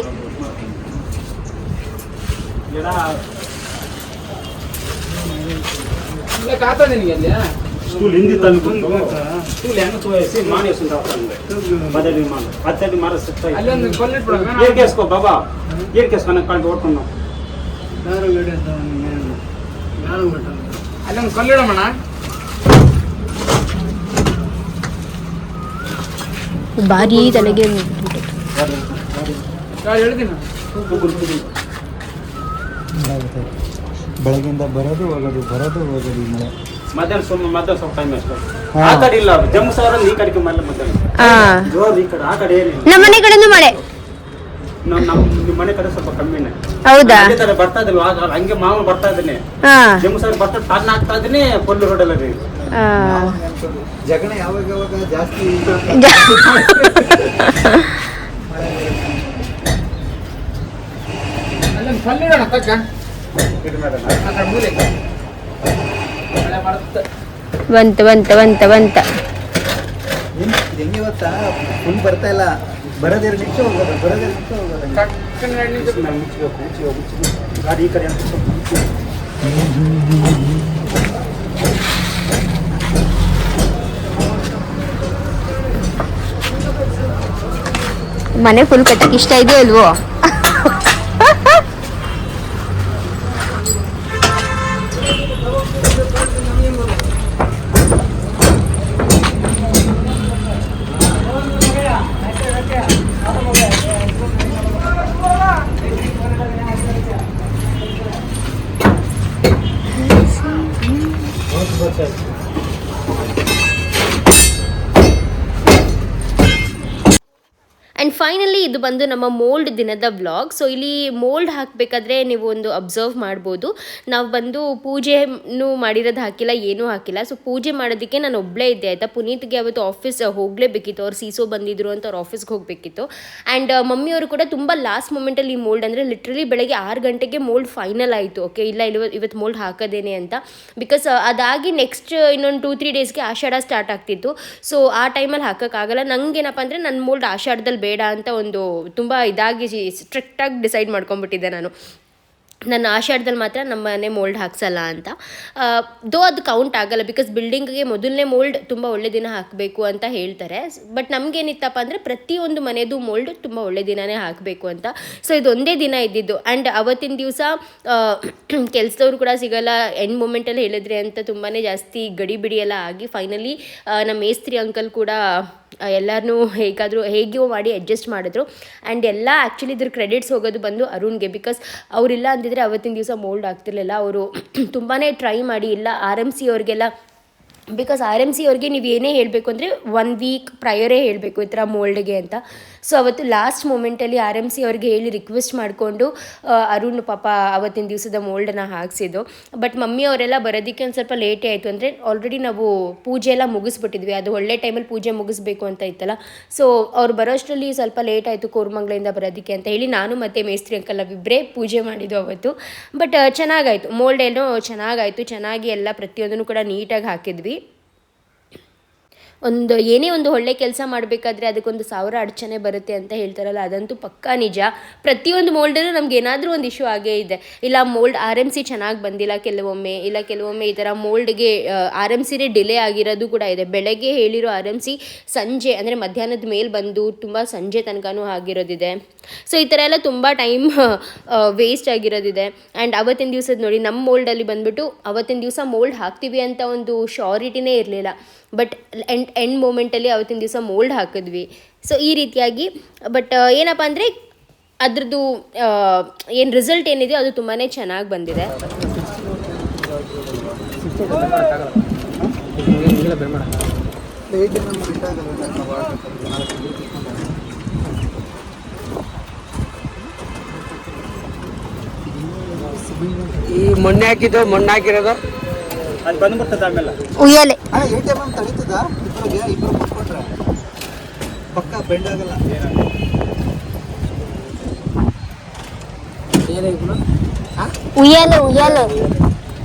ಸ್ಕೂಲ್ ಹಿಂದಿ ತಂದು ಸ್ಕೂಲ್ ಹೆಂಗ ತೋರಿಸಿ ಮಾಡಿ ಬದಲಿ ಮಾಡಿ ಹತ್ತಡಿ ಮಾಡಿಸ್ತಾ ಏನ್ ಕೇಸ್ಕೋ ಬಾಬಾ ಏನ್ ಕೇಸ್ಕೊ ನಂಗೆ ಕಳ್ದು ಓಡ್ಕೊಂಡು ಅಲ್ಲೊಂದು ಕಲ್ಲಿಡೋಣ. ಭಾರಿ ತಲೆಗೆ ಬೆಳಗ್ಗೆಯಿಂದ ಬರೋದು ಹೋಗೋದು ಈ ಮಳೆ. ಮಧ್ಯಾಹ್ನ ಸ್ವಲ್ಪ ಟೈಮ್ ಅಷ್ಟು ಆ ಕಡೆ ಇಲ್ಲ ಜಮ್ಮು ಸಾವಿರ ಈ ಕಡೆಗೆ ಮಳೆ ಮಧ್ಯಾಹ್ನ ಜೋರ್ ಈ ಕಡೆ ಆ ಕಡೆ ಏನಿಲ್ಲ. ನಮ್ಮ ಮನೆ ಕಡೆನೂ ಮಳೆ. ನಿಮ್ಮ ಮನೆ ಕಡೆ ಸ್ವಲ್ಪ ಕಮ್ಮಿನೇ. ಹೌದಾ? ಬರ್ತಾ ಇದ್ರು ಹಂಗೆ ಮಾಮೂಲು ಬರ್ತಾ ಇದ್ದೀನಿ. ಜಮ್ಮು ಸಾವಿರ ಬರ್ತಾ ಟನ್ ಆಗ್ತಾ ಇದೀನಿ ಫುಲ್ ರೋಡ್ ಎಲ್ಲ ಜಗಣ ಯಾವಾಗ ಜಾಸ್ತಿ ಅಲ್ಲೊಂದು ಕಲ್ಲಿಡೋಣ ತಕ್ಕ ಬಂತ ಹೆಂಗೆ ಗೊತ್ತಾ, ಫುಲ್ ಬರ್ತಾ ಇಲ್ಲ. ಬರೋದೇರು ನಿಮಿಷ ಹೋಗೋದು ಗಾಡಿ ಈ ಕಡೆ ಮನೆ ಫುಲ್ ಕಟ್ಟಕ್ಕೆ ಇಷ್ಟ ಇದೆಯೋ ಅಲ್ವೋ? ಆ್ಯಂಡ್ ಫೈನಲಿ ಇದು ಬಂದು ನಮ್ಮ ಮೋಲ್ಡ್ ದಿನದ ವ್ಲಾಗ್. ಸೊ ಇಲ್ಲಿ ಮೋಲ್ಡ್ ಹಾಕಬೇಕಾದ್ರೆ ನೀವು ಒಂದು ಅಬ್ಸರ್ವ್ ಮಾಡ್ಬೋದು, ನಾವು ಬಂದು ಪೂಜೆನೂ ಮಾಡಿರೋದು ಹಾಕಿಲ್ಲ, ಏನೂ ಹಾಕಿಲ್ಲ. ಸೊ ಪೂಜೆ ಮಾಡೋದಕ್ಕೆ ನಾನು ಒಬ್ಬಳೇ ಇದ್ದೆ ಆಯಿತಾ. ಪುನೀತ್ಗೆ ಅವತ್ತು ಆಫೀಸ್ ಹೋಗಲೇಬೇಕಿತ್ತು, ಅವ್ರು ಸೀಸೋ ಬಂದಿದ್ರು ಅಂತ ಅವ್ರು ಆಫೀಸ್ಗೆ ಹೋಗಬೇಕಿತ್ತು. ಆ್ಯಂಡ್ ಮಮ್ಮಿಯವರು ಕೂಡ ತುಂಬ ಲಾಸ್ಟ್ ಮೂಮೆಂಟಲ್ಲಿ ಈ ಮೋಲ್ಡ್ ಅಂದರೆ ಲಿಟ್ರಲಿ ಬೆಳಗ್ಗೆ 6 ಗಂಟೆಗೆ ಮೋಲ್ಡ್ ಫೈನಲ್ ಆಯಿತು. ಓಕೆ, ಇಲ್ಲ ಇವತ್ತು ಮೋಲ್ಡ್ ಹಾಕೋದೇನೆ ಅಂತ. ಬಿಕಾಸ್ ಅದಾಗಿ ನೆಕ್ಸ್ಟ್ ಇನ್ನೊಂದು 2-3 ಡೇಸ್ಗೆ ಆಷಾಢ ಸ್ಟಾರ್ಟ್ ಆಗ್ತಿತ್ತು. ಸೊ ಆ ಟೈಮಲ್ಲಿ ಹಾಕೋಕ್ಕಾಗಲ್ಲ. ನನಗೇನಪ್ಪ ಅಂದರೆ ನನ್ನ ಮೋಲ್ಡ್ ಆಷಾಢದಲ್ಲಿ ಬೇಡ ಅಂತ ಒಂದು ತುಂಬ ಇದಾಗಿ ಸ್ಟ್ರಿಕ್ಟಾಗಿ ಡಿಸೈಡ್ ಮಾಡ್ಕೊಂಡ್ಬಿಟ್ಟಿದ್ದೆ ನಾನು. ನನ್ನ ಆಷಾಢದಲ್ಲಿ ಮಾತ್ರ ನಮ್ಮ ಮನೆ ಮೋಲ್ಡ್ ಹಾಕ್ಸಲ್ಲ ಅಂತ. ದೋ ಅದು ಕೌಂಟ್ ಆಗಲ್ಲ, ಬಿಕಾಸ್ ಬಿಲ್ಡಿಂಗ್ಗೆ ಮೊದಲನೇ ಮೋಲ್ಡ್ ತುಂಬ ಒಳ್ಳೆ ದಿನ ಹಾಕಬೇಕು ಅಂತ ಹೇಳ್ತಾರೆ. ಬಟ್ ನಮಗೇನಿತ್ತಪ್ಪ ಅಂದರೆ ಪ್ರತಿಯೊಂದು ಮನೆಯದು ಮೋಲ್ಡ್ ತುಂಬ ಒಳ್ಳೆ ದಿನವೇ ಹಾಕಬೇಕು ಅಂತ. ಸೊ ಇದೊಂದೇ ದಿನ ಇದ್ದಿದ್ದು. ಆ್ಯಂಡ್ ಅವತ್ತಿನ ದಿವಸ ಕೆಲಸದವ್ರು ಕೂಡ ಸಿಗಲ್ಲ, ಎಂಡ್ ಮೂಮೆಂಟಲ್ಲಿ ಹೇಳಿದ್ರೆ ಅಂತ ತುಂಬಾ ಜಾಸ್ತಿ ಗಡಿಬಿಡಿ ಎಲ್ಲ ಆಗಿ ಫೈನಲಿ ನಮ್ಮ ಮೇಸ್ತ್ರಿ ಅಂಕಲ್ ಕೂಡ ಎಲ್ಲರನ್ನೂ ಹೇಗೋ ಮಾಡಿ ಅಡ್ಜಸ್ಟ್ ಮಾಡಿದ್ರು. ಆ್ಯಂಡ್ ಎಲ್ಲ ಆ್ಯಕ್ಚುಲಿ ಇದ್ರ ಕ್ರೆಡಿಟ್ಸ್ ಹೋಗೋದು ಬಂದು ಅರುಣ್ಗೆ. ಬಿಕಾಸ್ ಅವರಿಲ್ಲ ಅಂದಿದ್ರೆ ಅವತ್ತಿನ ದಿವಸ ಮೋಲ್ಡ್ ಆಗ್ತಿರ್ಲಿಲ್ಲ. ಅವರು ತುಂಬಾ ಟ್ರೈ ಮಾಡಿ ಇಲ್ಲ RMC ಅವ್ರಿಗೆಲ್ಲ, ಬಿಕಾಸ್ RMC ಅವ್ರಿಗೆ ನೀವು ಏನೇ ಹೇಳಬೇಕು ಅಂದರೆ 1 ವೀಕ್ ಪ್ರಯರೇ ಹೇಳಬೇಕು ಈ ಥರ ಮೋಲ್ಡ್ಗೆ ಅಂತ. ಸೊ ಅವತ್ತು ಲಾಸ್ಟ್ ಮೂಮೆಂಟಲ್ಲಿ RMC ಅವ್ರಿಗೆ ಹೇಳಿ ರಿಕ್ವೆಸ್ಟ್ ಮಾಡಿಕೊಂಡು ಅರುಣ್ ಪಾಪ ಅವತ್ತಿನ ದಿವಸದ ಮೋಲ್ಡನ್ನು ಹಾಕ್ಸಿದ್ದು. ಬಟ್ ಮಮ್ಮಿ ಅವರೆಲ್ಲ ಬರೋದಕ್ಕೆ ಒಂದು ಸ್ವಲ್ಪ ಲೇಟೇ ಆಯಿತು. ಅಂದರೆ ಆಲ್ರೆಡಿ ನಾವು ಪೂಜೆ ಎಲ್ಲ ಮುಗಿಸ್ಬಿಟ್ಟಿದ್ವಿ, ಅದು ಒಳ್ಳೆ ಟೈಮಲ್ಲಿ ಪೂಜೆ ಮುಗಿಸ್ಬೇಕು ಅಂತ ಇತ್ತಲ್ಲ. ಸೊ ಅವ್ರು ಬರೋಷ್ಟರಲ್ಲಿ ಸ್ವಲ್ಪ ಲೇಟ್ ಆಯಿತು ಕೋರಮಂಗ್ಲೆಯಿಂದ ಬರೋದಕ್ಕೆ ಅಂತ ಹೇಳಿ ನಾನು ಮತ್ತು ಮೇಸ್ತ್ರಿ ಅಂಕಲ್ ನಾವಿಬ್ಬರೇ ಪೂಜೆ ಮಾಡಿದ್ದು ಅವತ್ತು. ಬಟ್ ಚೆನ್ನಾಗಾಯಿತು, ಮೋಲ್ಡ್ ಏನೋ ಚೆನ್ನಾಗಾಯಿತು, ಚೆನ್ನಾಗಿ ಎಲ್ಲ ಪ್ರತಿಯೊಂದನ್ನು ಕೂಡ ನೀಟಾಗಿ ಹಾಕಿದ್ವಿ. ಏನೇ ಒಂದು ಒಳ್ಳೆ ಕೆಲಸ ಮಾಡಬೇಕಾದ್ರೆ ಅದಕ್ಕೊಂದು 1000 ಅಡಚಣೆ ಬರುತ್ತೆ ಅಂತ ಹೇಳ್ತಾರಲ್ಲ, ಅದಂತೂ ಪಕ್ಕಾ ನಿಜ. ಪ್ರತಿಯೊಂದು ಮೋಲ್ಡಲ್ಲೂ ನಮ್ಗೆ ಏನಾದರೂ ಒಂದು ಇಶ್ಯೂ ಆಗೇ ಇದೆ. ಇಲ್ಲ ಮೋಲ್ಡ್ RMC ಚೆನ್ನಾಗಿ ಬಂದಿಲ್ಲ ಕೆಲವೊಮ್ಮೆ ಈ ಥರ ಮೋಲ್ಡ್ಗೆ RMCನೇ ಡಿಲೇ ಆಗಿರೋದು ಕೂಡ ಇದೆ. ಬೆಳಗ್ಗೆ ಹೇಳಿರೋ RMC ಸಂಜೆ ಅಂದರೆ ಮಧ್ಯಾಹ್ನದ ಮೇಲೆ ಬಂದು ತುಂಬ ಸಂಜೆ ತನಕನೂ ಆಗಿರೋದಿದೆ. ಸೊ ಈ ಥರ ಎಲ್ಲ ತುಂಬ ಟೈಮ್ ವೇಸ್ಟ್ ಆಗಿರೋದಿದೆ. ಆ್ಯಂಡ್ ಅವತ್ತಿನ ದಿವಸದ ನೋಡಿ ನಮ್ಮ ಮೋಲ್ಡಲ್ಲಿ ಬಂದುಬಿಟ್ಟು ಅವತ್ತಿನ ದಿವಸ ಮೋಲ್ಡ್ ಹಾಕ್ತೀವಿ ಅಂತ ಒಂದು ಶ್ಯೂರಿಟಿನೇ ಇರಲಿಲ್ಲ. ಬಟ್ ಎಂಡ್ ಮೂಮೆಂಟಲ್ಲಿ ಅವತ್ತಿನ ದಿವಸ ಮೋಲ್ಡ್ ಹಾಕಿದ್ವಿ. ಸೊ ಈ ರೀತಿಯಾಗಿ ಬಟ್ ಏನಪ್ಪ ಅಂದರೆ ಅದ್ರದ್ದು ಏನು ರಿಸಲ್ಟ್ ಏನಿದೆಯೋ ಅದು ತುಂಬಾ ಚೆನ್ನಾಗಿ ಬಂದಿದೆ. ಈ ಮೊನ್ನೆ ಹಾಕಿರೋದು ಅದು ಬಂದ್ಬಿಡ್ತದೆ ಆಮೇಲೆ ಉಯ್ಯಾಲೆ ATM ತಡೀತದ ಇಬ್ಬರು ಕೊಟ್ಕೊಂಡ್ರೆ ಪಕ್ಕ ಬೆಂಡ್ ಆಗಲ್ಲ. ಉಯ್ಯಾಲೆ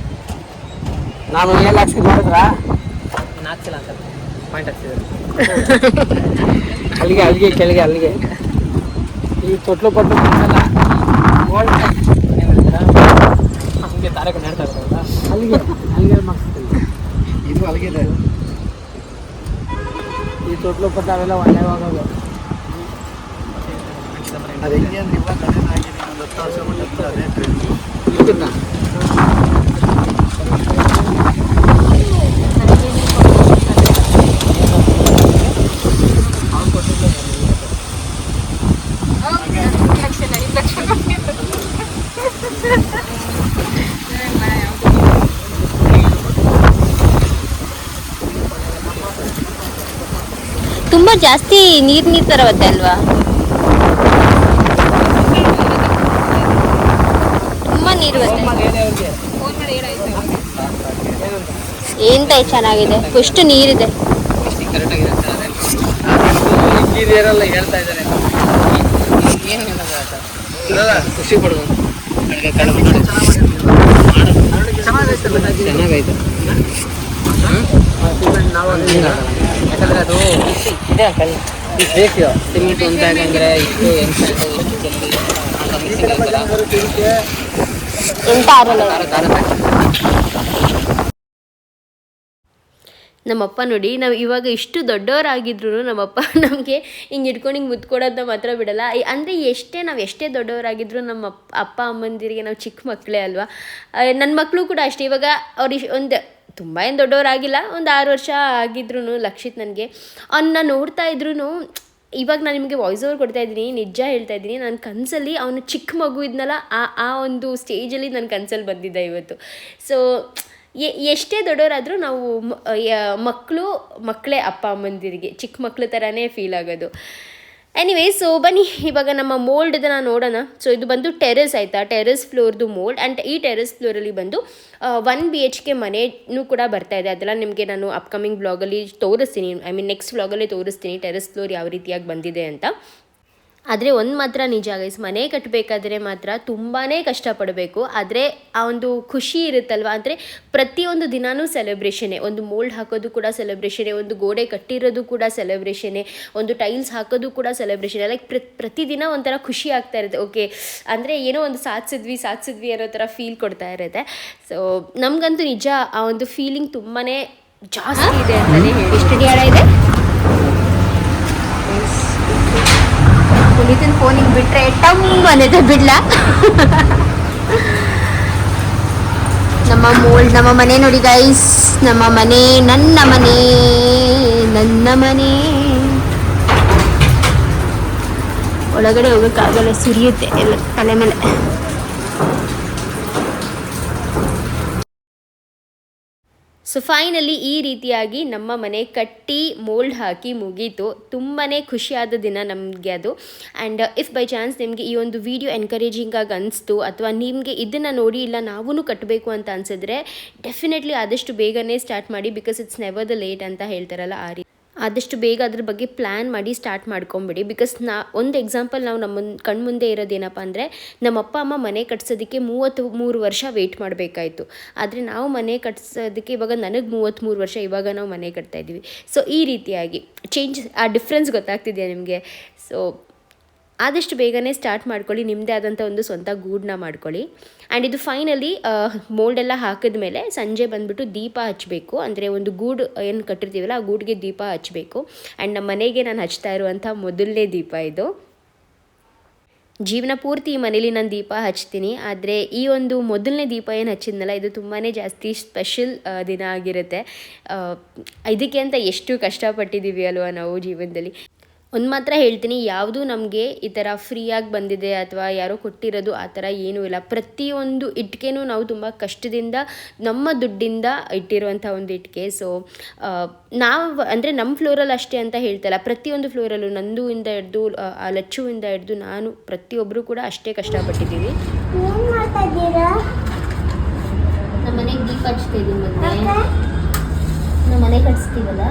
ನಾನು ಏನು ಹಾಕ್ಸಿ ಮಾಡಿದ್ರ ಹಾಕ್ಸಿಲ್ಲ ಅಂತ ಪಾಯಿಂಟ್ ಹಾಕ್ಸಿದ್ರು. ಅಲ್ಲಿಗೆ ಈ ತೊಟ್ಲು ಹಂಗೆ ತಾರಕ ನಡ್ತಾ ಇರೋದಲ್ಲ ಅಲ್ಲಿಗೆ ಇದು ಅಲ್ಲಿಗೆ ಈ ತೊಟ್ಲು ಅವೆಲ್ಲ ಒಳ್ಳೆ ಹೋಗೋದು. ಅದು ಹೆಂಗೆ ಅಂದ್ರೆ ಇವಾಗ ಕಡಿಮೆ ಆಗಿದೆ, ಒಂದು 10 ವರ್ಷ ಬಿಟ್ಟು ಅದೇ ಟ್ರೆಂಡ್. ತುಂಬ ಜಾಸ್ತಿ ನೀರು ಥರ ಬರುತ್ತೆ ಅಲ್ವಾ? ತುಂಬ ನೀರು ಬರುತ್ತೆ. ಎಂತ ಚೆನ್ನಾಗಿದೆ, ಎಷ್ಟು ನೀರಿದೆ. ಇಂಜಿನಿಯರೆಲ್ಲ ಹೇಳ್ತಾ ಇದ್ದಾರೆ ಏನು ಖುಷಿ ಪಡ್ಬೋದು. ಚೆನ್ನಾಗೈತೆ. ಯಾಕಂದ್ರೆ ಅದು ಇದೆ ಅಂಕಲ್, ಬೇಕು ಸಿಮೆಂಟ್ ಒಂದು ಬ್ಯಾಗ್ ಅಂದರೆ ಇಷ್ಟು ಎಂತ ಆರಲ್ಲ. ನಮ್ಮಪ್ಪ ನೋಡಿ, ನಾವು ಇವಾಗ ಇಷ್ಟು ದೊಡ್ಡವರಾಗಿದ್ರು ನಮ್ಮಪ್ಪ ನಮಗೆ ಹಿಂಗೆ ಹಿಡ್ಕೊಂಡು ಹಿಂಗೆ ಮುತ್ಕೊಡೋದನ್ನ ಮಾತ್ರ ಬಿಡಲ್ಲ. ಅಂದರೆ ನಾವು ಎಷ್ಟೇ ದೊಡ್ಡವರಾಗಿದ್ರು ನಮ್ಮ ಅಪ್ಪ ಅಮ್ಮಂದಿರಿಗೆ ನಾವು ಚಿಕ್ಕ ಮಕ್ಕಳೇ ಅಲ್ವಾ. ನನ್ನ ಮಕ್ಕಳು ಕೂಡ ಅಷ್ಟೇ. ಇವಾಗ ಅವ್ರು ತುಂಬ ಏನು ದೊಡ್ಡವರಾಗಿಲ್ಲ, ಒಂದು 6 ವರ್ಷ ಆಗಿದ್ರು ಲಕ್ಷಿತ್ ನನಗೆ ಅವನ್ನ ನೋಡ್ತಾ ಇದ್ರು. ಇವಾಗ ನಾನು ನಿಮಗೆ ವಾಯ್ಸ್ ಓವರ್ ಕೊಡ್ತಾ ಇದ್ದೀನಿ, ನಿಜ ಹೇಳ್ತಾ ಇದ್ದೀನಿ, ನನ್ನ ಕನಸಲ್ಲಿ ಅವನು ಚಿಕ್ಕ ಮಗು ಇದ್ನಲ್ಲ ಆ ಒಂದು ಸ್ಟೇಜಲ್ಲಿ ನನ್ನ ಕನಸಲ್ಲಿ ಬಂದಿದ್ದೆ ಇವತ್ತು. ಸೊ ಎಷ್ಟೇ ದೊಡ್ಡವರಾದರೂ ನಾವು ಮಕ್ಕಳೇ ಅಪ್ಪ ಅಮ್ಮಂದಿರಿಗೆ, ಚಿಕ್ಕ ಮಕ್ಳ ಥರನೇ ಫೀಲ್ ಆಗೋದು. ಎನಿವೇ, ಸೊ ಬನ್ನಿ ಇವಾಗ ನಮ್ಮ ಮೋಲ್ಡನ್ನ ನೋಡೋಣ. ಸೊ ಇದು ಬಂದು ಟೆರೆಸ್ ಆಯಿತಾ, ಟೆರೆಸ್ ಫ್ಲೋರ್ದು ಮೋಲ್ಡ್. ಆ್ಯಂಡ್ ಈ ಟೆರೆಸ್ ಫ್ಲೋರಲ್ಲಿ ಬಂದು 1 BHK ಮನೆಯೂ ಕೂಡ ಬರ್ತಾ ಇದೆ. ಅದೆಲ್ಲ ನಿಮಗೆ ನಾನು ಅಪ್ಕಮಿಂಗ್ ಬ್ಲಾಗಲ್ಲಿ ತೋರಿಸ್ತೀನಿ, ನೆಕ್ಸ್ಟ್ ಬ್ಲಾಗಲ್ಲಿ ತೋರಿಸ್ತೀನಿ ಟೆರೆಸ್ ಫ್ಲೋರ್ ಯಾವ ರೀತಿಯಾಗಿ ಬಂದಿದೆ ಅಂತ. ಆದರೆ ಒಂದು ಮಾತ್ರ ನಿಜ ಗೈಸ್, ಮನೆ ಕಟ್ಟಬೇಕಾದ್ರೆ ಮಾತ್ರ ತುಂಬಾ ಕಷ್ಟಪಡಬೇಕು. ಆದರೆ ಆ ಒಂದು ಖುಷಿ ಇರುತ್ತಲ್ವ, ಅಂದರೆ ಪ್ರತಿಯೊಂದು ದಿನಾನೂ ಸೆಲೆಬ್ರೇಷನ್ನೇ. ಒಂದು ಮೋಲ್ಡ್ ಹಾಕೋದು ಕೂಡ ಸೆಲೆಬ್ರೇಷನ್ನೇ, ಒಂದು ಗೋಡೆ ಕಟ್ಟಿರೋದು ಕೂಡ ಸೆಲೆಬ್ರೇಷನ್ನೇ, ಒಂದು ಟೈಲ್ಸ್ ಹಾಕೋದು ಕೂಡ ಸೆಲೆಬ್ರೇಷನ್. ಲೈಕ್ ಪ್ರತಿದಿನ ಒಂಥರ ಖುಷಿ ಆಗ್ತಾ ಇರುತ್ತೆ. ಓಕೆ ಅಂದರೆ ಏನೋ ಒಂದು ಸಾಧಿಸಿದ್ವಿ ಅನ್ನೋ ಥರ ಫೀಲ್ ಕೊಡ್ತಾ ಇರುತ್ತೆ. ಸೊ ನಮಗಂತೂ ನಿಜ ಆ ಒಂದು ಫೀಲಿಂಗ್ ತುಂಬಾ ಜಾಸ್ತಿ ಇದೆ ಅಂತಲೇ ಹೇಳಿ. ಎಷ್ಟು ಅಡಿ ಆಳ ಇದೆ? ಪುನೀತನ ಫೋನಿಗೆ ಬಿಟ್ಟರೆ ಟಮ್ ಅನ್ನೋದು ಬಿಡ್ಲಾ. ನಮ್ಮ ಮೋಲ್ಡ್, ನಮ್ಮ ಮನೆ ನೋಡಿ ಗೈಸ್, ನಮ್ಮ ಮನೆ, ನನ್ನ ಮನೆ. ಒಳಗಡೆ ಹೋಗೋಕ್ಕಾಗಲ್ಲ, ಸುರಿಯುತ್ತೆ ಎಲ್ಲ ತಲೆ ಮೇಲೆ. ಸೊ ಫೈನಲಿ ಈ ರೀತಿಯಾಗಿ ನಮ್ಮ ಮನೆ ಕಟ್ಟಿ ಮೋಲ್ಡ್ ಹಾಕಿ ಮುಗೀತು. ತುಂಬಾ ಖುಷಿಯಾದ ದಿನ ನಮಗೆ ಅದು. ಆ್ಯಂಡ್ ಇಫ್ ಬೈ ಚಾನ್ಸ್ ನಿಮಗೆ ಈ ಒಂದು ವಿಡಿಯೋ ಎನ್ಕರೇಜಿಂಗಾಗಿ ಅನಿಸ್ತು ಅಥವಾ ನಿಮಗೆ ಇದನ್ನು ನೋಡಿ ಇಲ್ಲ ನಾವೂ ಕಟ್ಟಬೇಕು ಅಂತ ಅನಿಸಿದ್ರೆ ಡೆಫಿನೆಟ್ಲಿ ಆದಷ್ಟು ಬೇಗನೆ ಸ್ಟಾರ್ಟ್ ಮಾಡಿ. Because it's never the late ಅಂತ ಹೇಳ್ತಾರಲ್ಲ ಆ ರೀತಿ ಆದಷ್ಟು ಬೇಗ ಅದ್ರ ಬಗ್ಗೆ ಪ್ಲ್ಯಾನ್ ಮಾಡಿ ಸ್ಟಾರ್ಟ್ ಮಾಡ್ಕೊಂಬಿಡಿ. ಬಿಕಾಸ್ ಒಂದು ಎಕ್ಸಾಂಪಲ್ ನಾವು ನಮ್ಮ ಕಣ್ಮುಂದೆ ಇರೋದೇನಪ್ಪ ಅಂದರೆ ನಮ್ಮ ಅಪ್ಪ ಅಮ್ಮ ಮನೆ ಕಟ್ಸೋದಕ್ಕೆ 33 ವರ್ಷ ವೆಯ್ಟ್ ಮಾಡಬೇಕಾಯಿತು. ಆದರೆ ನಾವು ಮನೆ ಕಟ್ಸೋದಕ್ಕೆ ಇವಾಗ ನನಗೆ 33 ವರ್ಷ, ಇವಾಗ ನಾವು ಮನೆ ಕಟ್ತಾಯಿದ್ದೀವಿ. ಸೊ ಈ ರೀತಿಯಾಗಿ ಆ ಡಿಫ್ರೆನ್ಸ್ ಗೊತ್ತಾಗ್ತಿದೆಯಾ ನಿಮಗೆ? ಸೊ ಆದಷ್ಟು ಬೇಗನೆ ಸ್ಟಾರ್ಟ್ ಮಾಡ್ಕೊಳ್ಳಿ, ನಿಮ್ಮದೇ ಆದಂಥ ಒಂದು ಸ್ವಂತ ಗೂಡನ್ನ ಮಾಡ್ಕೊಳ್ಳಿ. ಆ್ಯಂಡ್ ಇದು ಫೈನಲಿ ಮೋಲ್ಡೆಲ್ಲ ಹಾಕಿದ ಮೇಲೆ ಸಂಜೆ ಬಂದುಬಿಟ್ಟು ದೀಪ ಹಚ್ಚಬೇಕು. ಅಂದರೆ ಒಂದು ಗೂಡು ಏನು ಕಟ್ಟಿರ್ತೀವಲ್ಲ ಆ ಗೂಡಿಗೆ ದೀಪ ಹಚ್ಚಬೇಕು. ಆ್ಯಂಡ್ ನಮ್ಮ ಮನೆಗೆ ನಾನು ಹಚ್ತಾ ಇರುವಂಥ ಮೊದಲನೇ ದೀಪ ಇದು. ಜೀವನ ಪೂರ್ತಿ ಈ ಮನೇಲಿ ನಾನು ದೀಪ ಹಚ್ತೀನಿ, ಆದರೆ ಈ ಒಂದು ಮೊದಲನೇ ದೀಪ ಏನು ಹಚ್ಚಿದ್ನಲ್ಲ ಇದು ತುಂಬಾ ಜಾಸ್ತಿ ಸ್ಪೆಷಲ್ ದಿನ ಆಗಿರುತ್ತೆ. ಇದಕ್ಕೆ ಅಂತ ಎಷ್ಟು ಕಷ್ಟಪಟ್ಟಿದ್ದೀವಿ ಅಲ್ವಾ ನಾವು ಜೀವನದಲ್ಲಿ. ಒಂದು ಮಾತ್ರ ಹೇಳ್ತೀನಿ, ಯಾವುದೂ ನಮಗೆ ಈ ಥರ ಫ್ರೀಯಾಗಿ ಬಂದಿದೆ ಅಥವಾ ಯಾರೋ ಕೊಟ್ಟಿರೋದು ಆ ಥರ ಏನೂ ಇಲ್ಲ. ಪ್ರತಿಯೊಂದು ಇಟ್ಟಿಗೆನೂ ನಾವು ತುಂಬ ಕಷ್ಟದಿಂದ ನಮ್ಮ ದುಡ್ಡಿಂದ ಇಟ್ಟಿರುವಂಥ ಒಂದು ಇಟ್ಟಿಗೆ. ಸೊ ನಾವು ಅಂದರೆ ನಮ್ಮ ಫ್ಲೋರಲ್ಲಿ ಅಷ್ಟೇ ಅಂತ ಹೇಳ್ತಲ್ಲ, ಪ್ರತಿಯೊಂದು ಫ್ಲೋರಲ್ಲೂ ನಂದುವಿಂದ ಹಿಡ್ದು ಲಚ್ಚುವಿಂದ ಹಿಡ್ದು ನಾನು ಪ್ರತಿಯೊಬ್ಬರು ಕೂಡ ಅಷ್ಟೇ ಕಷ್ಟಪಟ್ಟಿದ್ದೀವಿ. ನಮ್ಮ ಮನೆಗೆ ದೀಪ ಹಚ್ತಾ ಇದ್ದೀನಿ, ಮತ್ತೆ ನಮ್ಮ ಮನೆ ಕಟ್ಸ್ತೀವಲ್ಲ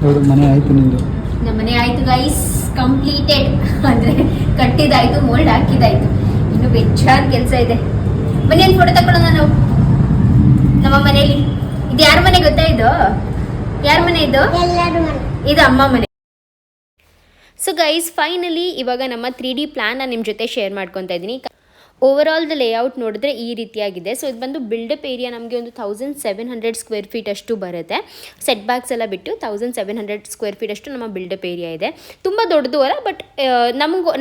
ಹೌದು, ಮನೆ ಆಯಿತು ನಿಂದು. ನಮ್ಮ ಮನೆ ಆಯಿತು ಗೈಸ್, ಕಂಪ್ಲೀಟೆಡ್. ಅಂದರೆ ಕಟ್ಟಿದಾಯಿತು, ಮೋಲ್ಡ್ ಹಾಕಿದಾಯಿತು, ಇನ್ನು ಬೆಚ್ಚಾದ ಕೆಲಸ ಇದೆ. ಬನ್ನಿ ಒಂದು ಫೋಟೋ ತಗೊಳ್ಳೋಣ ನಾವು ನಮ್ಮ ಮನೆಯಲ್ಲಿ. ಇದು ಯಾರ ಮನೆ ಗೊತ್ತಾ? ಇದು ಯಾರ ಮನೆ? ಇದು ಅಮ್ಮ ಮನೆ. ಸೊ ಗೈಸ್ ಫೈನಲಿ ಇವಾಗ ನಮ್ಮ 3D ಪ್ಲ್ಯಾನ್ನ ನಿಮ್ಮ ಜೊತೆ ಶೇರ್ ಮಾಡ್ಕೊತಾ ಇದ್ದೀನಿ. ಓವರ್ ಆಲ್ ದ ಲೇಔಟ್ ನೋಡಿದ್ರೆ ಈ ರೀತಿಯಾಗಿದೆ. ಸೊ ಇದು ಬಂದು ಬಿಲ್ಡಪ್ ಏರಿಯಾ ನಮಗೆ ಒಂದು 1700 ಸ್ಕ್ವೇರ್ ಫೀಟ್ ಅಷ್ಟು ಬರುತ್ತೆ. ಸೆಟ್ ಬ್ಯಾಕ್ಸ್ ಎಲ್ಲ ಬಿಟ್ಟು 1700 ಸ್ಕ್ವೇರ್ ಫೀಟ್ ಅಷ್ಟು ನಮ್ಮ ಬಿಲ್ಡಪ್ ಏರಿಯಾ ಇದೆ. ತುಂಬ ದೊಡ್ಡದು ಅಲ್ಲ, ಬಟ್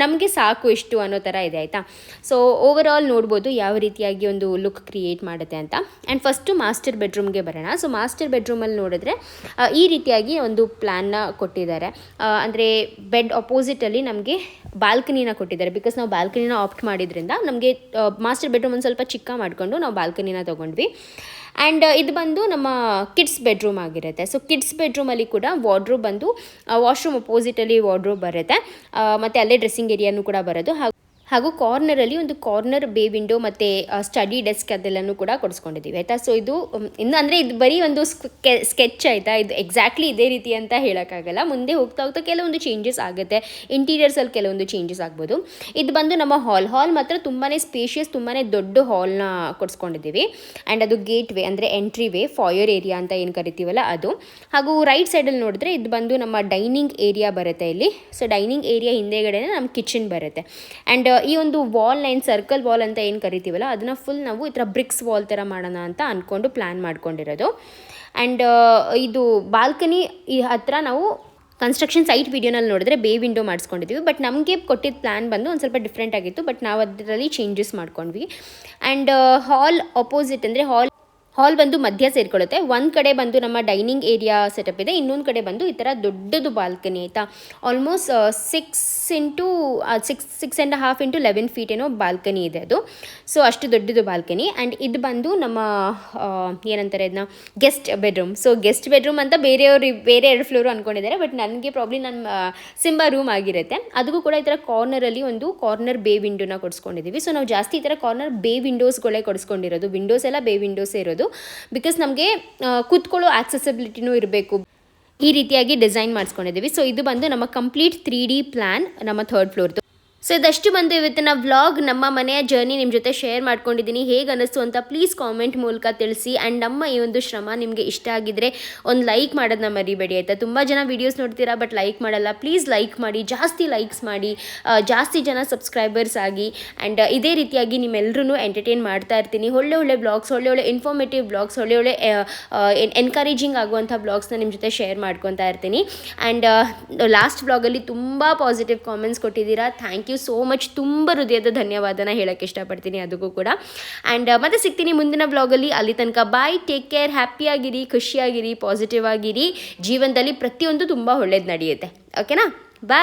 ನಮಗೆ ಸಾಕು ಇಷ್ಟು ಅನ್ನೋ ಥರ ಇದೆ, ಆಯಿತಾ. ಸೊ ಓವರ್ ಆಲ್ ನೋಡ್ಬೋದು ಯಾವ ರೀತಿಯಾಗಿ ಒಂದು ಲುಕ್ ಕ್ರಿಯೇಟ್ ಮಾಡುತ್ತೆ ಅಂತ. ಆ್ಯಂಡ್ ಫಸ್ಟು ಮಾಸ್ಟರ್ ಬೆಡ್ರೂಮ್ಗೆ ಬರೋಣ. ಸೊ ಮಾಸ್ಟರ್ ಬೆಡ್ರೂಮಲ್ಲಿ ನೋಡಿದ್ರೆ ಈ ರೀತಿಯಾಗಿ ಒಂದು ಪ್ಲ್ಯಾನ್ನ ಕೊಟ್ಟಿದ್ದಾರೆ. ಅಂದರೆ ಬೆಡ್ ಅಪೋಸಿಟಲ್ಲಿ ನಮಗೆ ಬಾಲ್ಕನಿನ ಕೊಟ್ಟಿದ್ದಾರೆ. ಬಿಕಾಸ್ ನಾವು ಬಾಲ್ಕನಿನ ಆಪ್ಟ್ ಮಾಡಿದ್ರಿಂದ ನಮಗೆ ಮಾಸ್ಟರ್ ಬೆಡ್ರೂಮ್ ಒಂದು ಸ್ವಲ್ಪ ಚಿಕ್ಕ ಮಾಡಿಕೊಂಡು ನಾವು ಬಾಲ್ಕನಿನ ತೊಗೊಂಡ್ವಿ. ಆ್ಯಂಡ್ ಇದು ಬಂದು ನಮ್ಮ ಕಿಡ್ಸ್ ಬೆಡ್ರೂಮ್ ಆಗಿರುತ್ತೆ. ಸೊ ಕಿಡ್ಸ್ ಬೆಡ್ರೂಮಲ್ಲಿ ಕೂಡ ವಾರ್ಡ್ರೋಬ್ ಬಂದು ವಾಶ್ರೂಮ್ ಅಪೋಸಿಟಲ್ಲಿ ವಾರ್ಡ್ರೋಬ್ ಬರುತ್ತೆ, ಮತ್ತು ಅಲ್ಲೇ ಡ್ರೆಸ್ಸಿಂಗ್ ಏರಿಯಾನು ಕೂಡ ಬರೋದು. ಹಾಗೂ ಕಾರ್ನರಲ್ಲಿ ಒಂದು ಕಾರ್ನರ್ ಬೇ ವಿಂಡೋ ಮತ್ತು ಸ್ಟಡಿ ಡೆಸ್ಕ್ ಅದೆಲ್ಲನೂ ಕೂಡ ಕೊಡಿಸ್ಕೊಂಡಿದ್ದೀವಿ, ಆಯಿತಾ. ಸೊ ಇದು ಇನ್ನು ಅಂದರೆ ಇದು ಬರೀ ಒಂದು ಸ್ಕೆಚ್, ಆಯಿತಾ. ಇದು ಎಕ್ಸಾಕ್ಟ್ಲಿ ಇದೇ ರೀತಿ ಅಂತ ಹೇಳೋಕ್ಕಾಗಲ್ಲ. ಮುಂದೆ ಹೋಗ್ತಾ ಹೋಗ್ತಾ ಕೆಲವೊಂದು ಚೇಂಜಸ್ ಆಗುತ್ತೆ, ಇಂಟೀರಿಯರ್ಸಲ್ಲಿ ಕೆಲವೊಂದು ಚೇಂಜಸ್ ಆಗ್ಬೋದು. ಇದು ಬಂದು ನಮ್ಮ ಹಾಲ್ ಮಾತ್ರ ತುಂಬಾ ಸ್ಪೇಷಿಯಸ್, ತುಂಬಾ ದೊಡ್ಡ ಹಾಲ್ನ ಕೊಡಿಸ್ಕೊಂಡಿದ್ದೀವಿ. ಆ್ಯಂಡ್ ಅದು ಗೇಟ್ ವೇ ಅಂದರೆ ಎಂಟ್ರಿ ವೇ, ಫಾಯರ್ ಏರಿಯಾ ಅಂತ ಏನು ಕರಿತೀವಲ್ಲ ಅದು. ಹಾಗೂ ರೈಟ್ ಸೈಡಲ್ಲಿ ನೋಡಿದ್ರೆ ಇದು ಬಂದು ನಮ್ಮ ಡೈನಿಂಗ್ ಏರಿಯಾ ಬರುತ್ತೆ ಇಲ್ಲಿ. ಸೊ ಡೈನಿಂಗ್ ಏರಿಯಾ ಹಿಂದೆಗಡೆನೇ ನಮ್ಮ ಕಿಚನ್ ಬರುತ್ತೆ. ಆ್ಯಂಡ್ ಈ ಒಂದು ವಾಲ್ ಲೈನ್, ಸರ್ಕಲ್ ವಾಲ್ ಅಂತ ಏನು ಕರಿತೀವಲ್ಲ ಅದನ್ನು ಫುಲ್ ನಾವು ಈ ಥರ ಬ್ರಿಕ್ಸ್ ವಾಲ್ ಥರ ಮಾಡೋಣ ಅಂತ ಅಂದ್ಕೊಂಡು ಪ್ಲ್ಯಾನ್ ಮಾಡ್ಕೊಂಡಿರೋದು. ಆ್ಯಂಡ್ ಇದು ಬಾಲ್ಕನಿ ಈ ಹತ್ರ ನಾವು ಕನ್ಸ್ಟ್ರಕ್ಷನ್ ಸೈಟ್ ವಿಡಿಯೋನಲ್ಲಿ ನೋಡಿದ್ರೆ ಬೇ ವಿಂಡೋ ಮಾಡಿಸ್ಕೊಂಡಿದ್ದೀವಿ. ಬಟ್ ನಮಗೆ ಕೊಟ್ಟಿದ್ದ ಪ್ಲ್ಯಾನ್ ಬಂದು ಒಂದು ಸ್ವಲ್ಪ ಡಿಫ್ರೆಂಟ್ ಆಗಿತ್ತು, ಬಟ್ ನಾವು ಅದರಲ್ಲಿ ಚೇಂಜಸ್ ಮಾಡ್ಕೊಂಡ್ವಿ. ಆ್ಯಂಡ್ ಹಾಲ್ ಅಪೋಸಿಟ್ ಅಂದರೆ ಹಾಲ್ ಬಂದು ಮಧ್ಯ ಸೇರಿಕೊಳ್ಳುತ್ತೆ. ಒಂದು ಕಡೆ ಬಂದು ನಮ್ಮ ಡೈನಿಂಗ್ ಏರಿಯಾ ಸೆಟಪ್ ಇದೆ, ಇನ್ನೊಂದು ಕಡೆ ಬಂದು ಈ ಥರ ದೊಡ್ಡದು ಬಾಲ್ಕನಿ, ಆಯಿತಾ. ಆಲ್ಮೋಸ್ಟ್ 6.5 into 11 ಫೀಟ್ ಏನೋ ಬಾಲ್ಕನಿ ಇದೆ ಅದು. ಸೊ ಅಷ್ಟು ದೊಡ್ಡದು ಬಾಲ್ಕನಿ. ಆ್ಯಂಡ್ ಇದು ಬಂದು ನಮ್ಮ ಏನಂತಾರೆ ಇದನ್ನ guest bedroom. So guest bedroom ಅಂತ ಬೇರೆ 2 ಫ್ಲೋರು ಅಂದ್ಕೊಂಡಿದ್ದಾರೆ, ಬಟ್ ನನಗೆ ಪ್ರಾಬ್ಲಿ ನನ್ನ ಸಿಂಬಾ ರೂಮ್ ಆಗಿರುತ್ತೆ. ಅದಕ್ಕೂ ಕೂಡ ಈ ಥರ ಕಾರ್ನರಲ್ಲಿ ಒಂದು ಕಾರ್ನರ್ ಬೇ ವಿಂಡೋನ ಕೊಡಿಸ್ಕೊಂಡಿದ್ದೀವಿ. ಸೊ ನಾವು ಜಾಸ್ತಿ ಈ ಥರ ಕಾರ್ನರ್ ಬೇ ವಿಂಡೋಸ್ಗಳೇ ಕೊಡಿಸ್ಕೊಂಡಿರೋದು, ವಿಂಡೋಸ್ ಎಲ್ಲ ಬೇ ವಿಂಡೋಸೇ ಇರೋದು. ಬಿಕಾಸ್ ನಮಗೆ ಕೂತ್ಕೊಳ್ಳೋ ಆಕ್ಸೆಸಿಬಿಲಿಟಿನೂ ಇರಬೇಕು, ಈ ರೀತಿಯಾಗಿ ಡಿಸೈನ್ ಮಾಡಿಸ್ಕೊಂಡಿದ್ದೀವಿ. ಸೊ ಇದು ಬಂದು ನಮ್ಮ ಕಂಪ್ಲೀಟ್ 3D ಪ್ಲ್ಯಾನ್ ನಮ್ಮ 3rd ಫ್ಲೋರ್ದು. ಸೊ ಇದಷ್ಟು ಬಂದು ಇವತ್ತಿನ ವ್ಲಾಗ್, ನಮ್ಮ ಮನೆಯ ಜರ್ನಿ ನಿಮ್ಮ ಜೊತೆ ಶೇರ್ ಮಾಡ್ಕೊಂಡಿದ್ದೀನಿ. ಹೇಗೆ ಅನ್ನಿಸ್ತು ಅಂತ ಪ್ಲೀಸ್ ಕಾಮೆಂಟ್ ಮೂಲಕ ತಿಳಿಸಿ. ಆ್ಯಂಡ್ ನಮ್ಮ ಈ ಒಂದು ಶ್ರಮ ನಿಮಗೆ ಇಷ್ಟ ಆಗಿದ್ದರೆ ಒಂದು ಲೈಕ್ ಮಾಡೋದನ್ನ ಮರಿಬೇಡಿ ಆಯಿತಾ. ತುಂಬ ಜನ ವೀಡಿಯೋಸ್ ನೋಡ್ತೀರಾ ಬಟ್ ಲೈಕ್ ಮಾಡಲ್ಲ. ಪ್ಲೀಸ್ ಲೈಕ್ ಮಾಡಿ, ಜಾಸ್ತಿ ಲೈಕ್ಸ್ ಮಾಡಿ, ಜಾಸ್ತಿ ಜನ ಸಬ್ಸ್ಕ್ರೈಬರ್ಸ್ ಆಗಿ. ಆ್ಯಂಡ್ ಇದೇ ರೀತಿಯಾಗಿ ನಿಮ್ಮೆಲ್ಲರೂ ಎಂಟರ್ಟೈನ್ ಮಾಡ್ತಾ ಇರ್ತೀನಿ. ಒಳ್ಳೆ ಬ್ಲಾಗ್ಸ್, ಒಳ್ಳೆ ಇನ್ಫಾರ್ಮೇಟಿವ್ ಬ್ಲಾಗ್ಸ್, ಒಳ್ಳೆ ಎನ್ಕರೇಜಿಂಗ್ ಆಗುವಂಥ ಬ್ಲಾಗ್ಸ್ನ ನಿಮ್ಮ ಜೊತೆ ಶೇರ್ ಮಾಡ್ಕೊತಾ ಇರ್ತೀನಿ. ಆ್ಯಂಡ್ ಲಾಸ್ಟ್ ಬ್ಲಾಗಲ್ಲಿ ತುಂಬ ಪಾಸಿಟಿವ್ ಕಾಮೆಂಟ್ಸ್ ಕೊಟ್ಟಿದ್ದೀರಾ. Thank you so much. ತುಂಬ ಹೃದಯದ ಧನ್ಯವಾದನ ಹೇಳೋಕ್ಕೆ ಇಷ್ಟಪಡ್ತೀನಿ ಅದಕ್ಕೂ ಕೂಡ. ಆ್ಯಂಡ್ ಮತ್ತೆ ಸಿಗ್ತೀನಿ ಮುಂದಿನ ಬ್ಲಾಗಲ್ಲಿ. ಅಲ್ಲಿ ತನಕ ಬಾಯ್, ಟೇಕ್ ಕೇರ್, ಹ್ಯಾಪಿಯಾಗಿರಿ, ಖುಷಿಯಾಗಿರಿ, ಪಾಸಿಟಿವ್ ಆಗಿರಿ. ಜೀವನದಲ್ಲಿ ಪ್ರತಿಯೊಂದು ತುಂಬ ಒಳ್ಳೇದು ನಡೆಯುತ್ತೆ. ಓಕೆನಾ? ಬಾಯ್.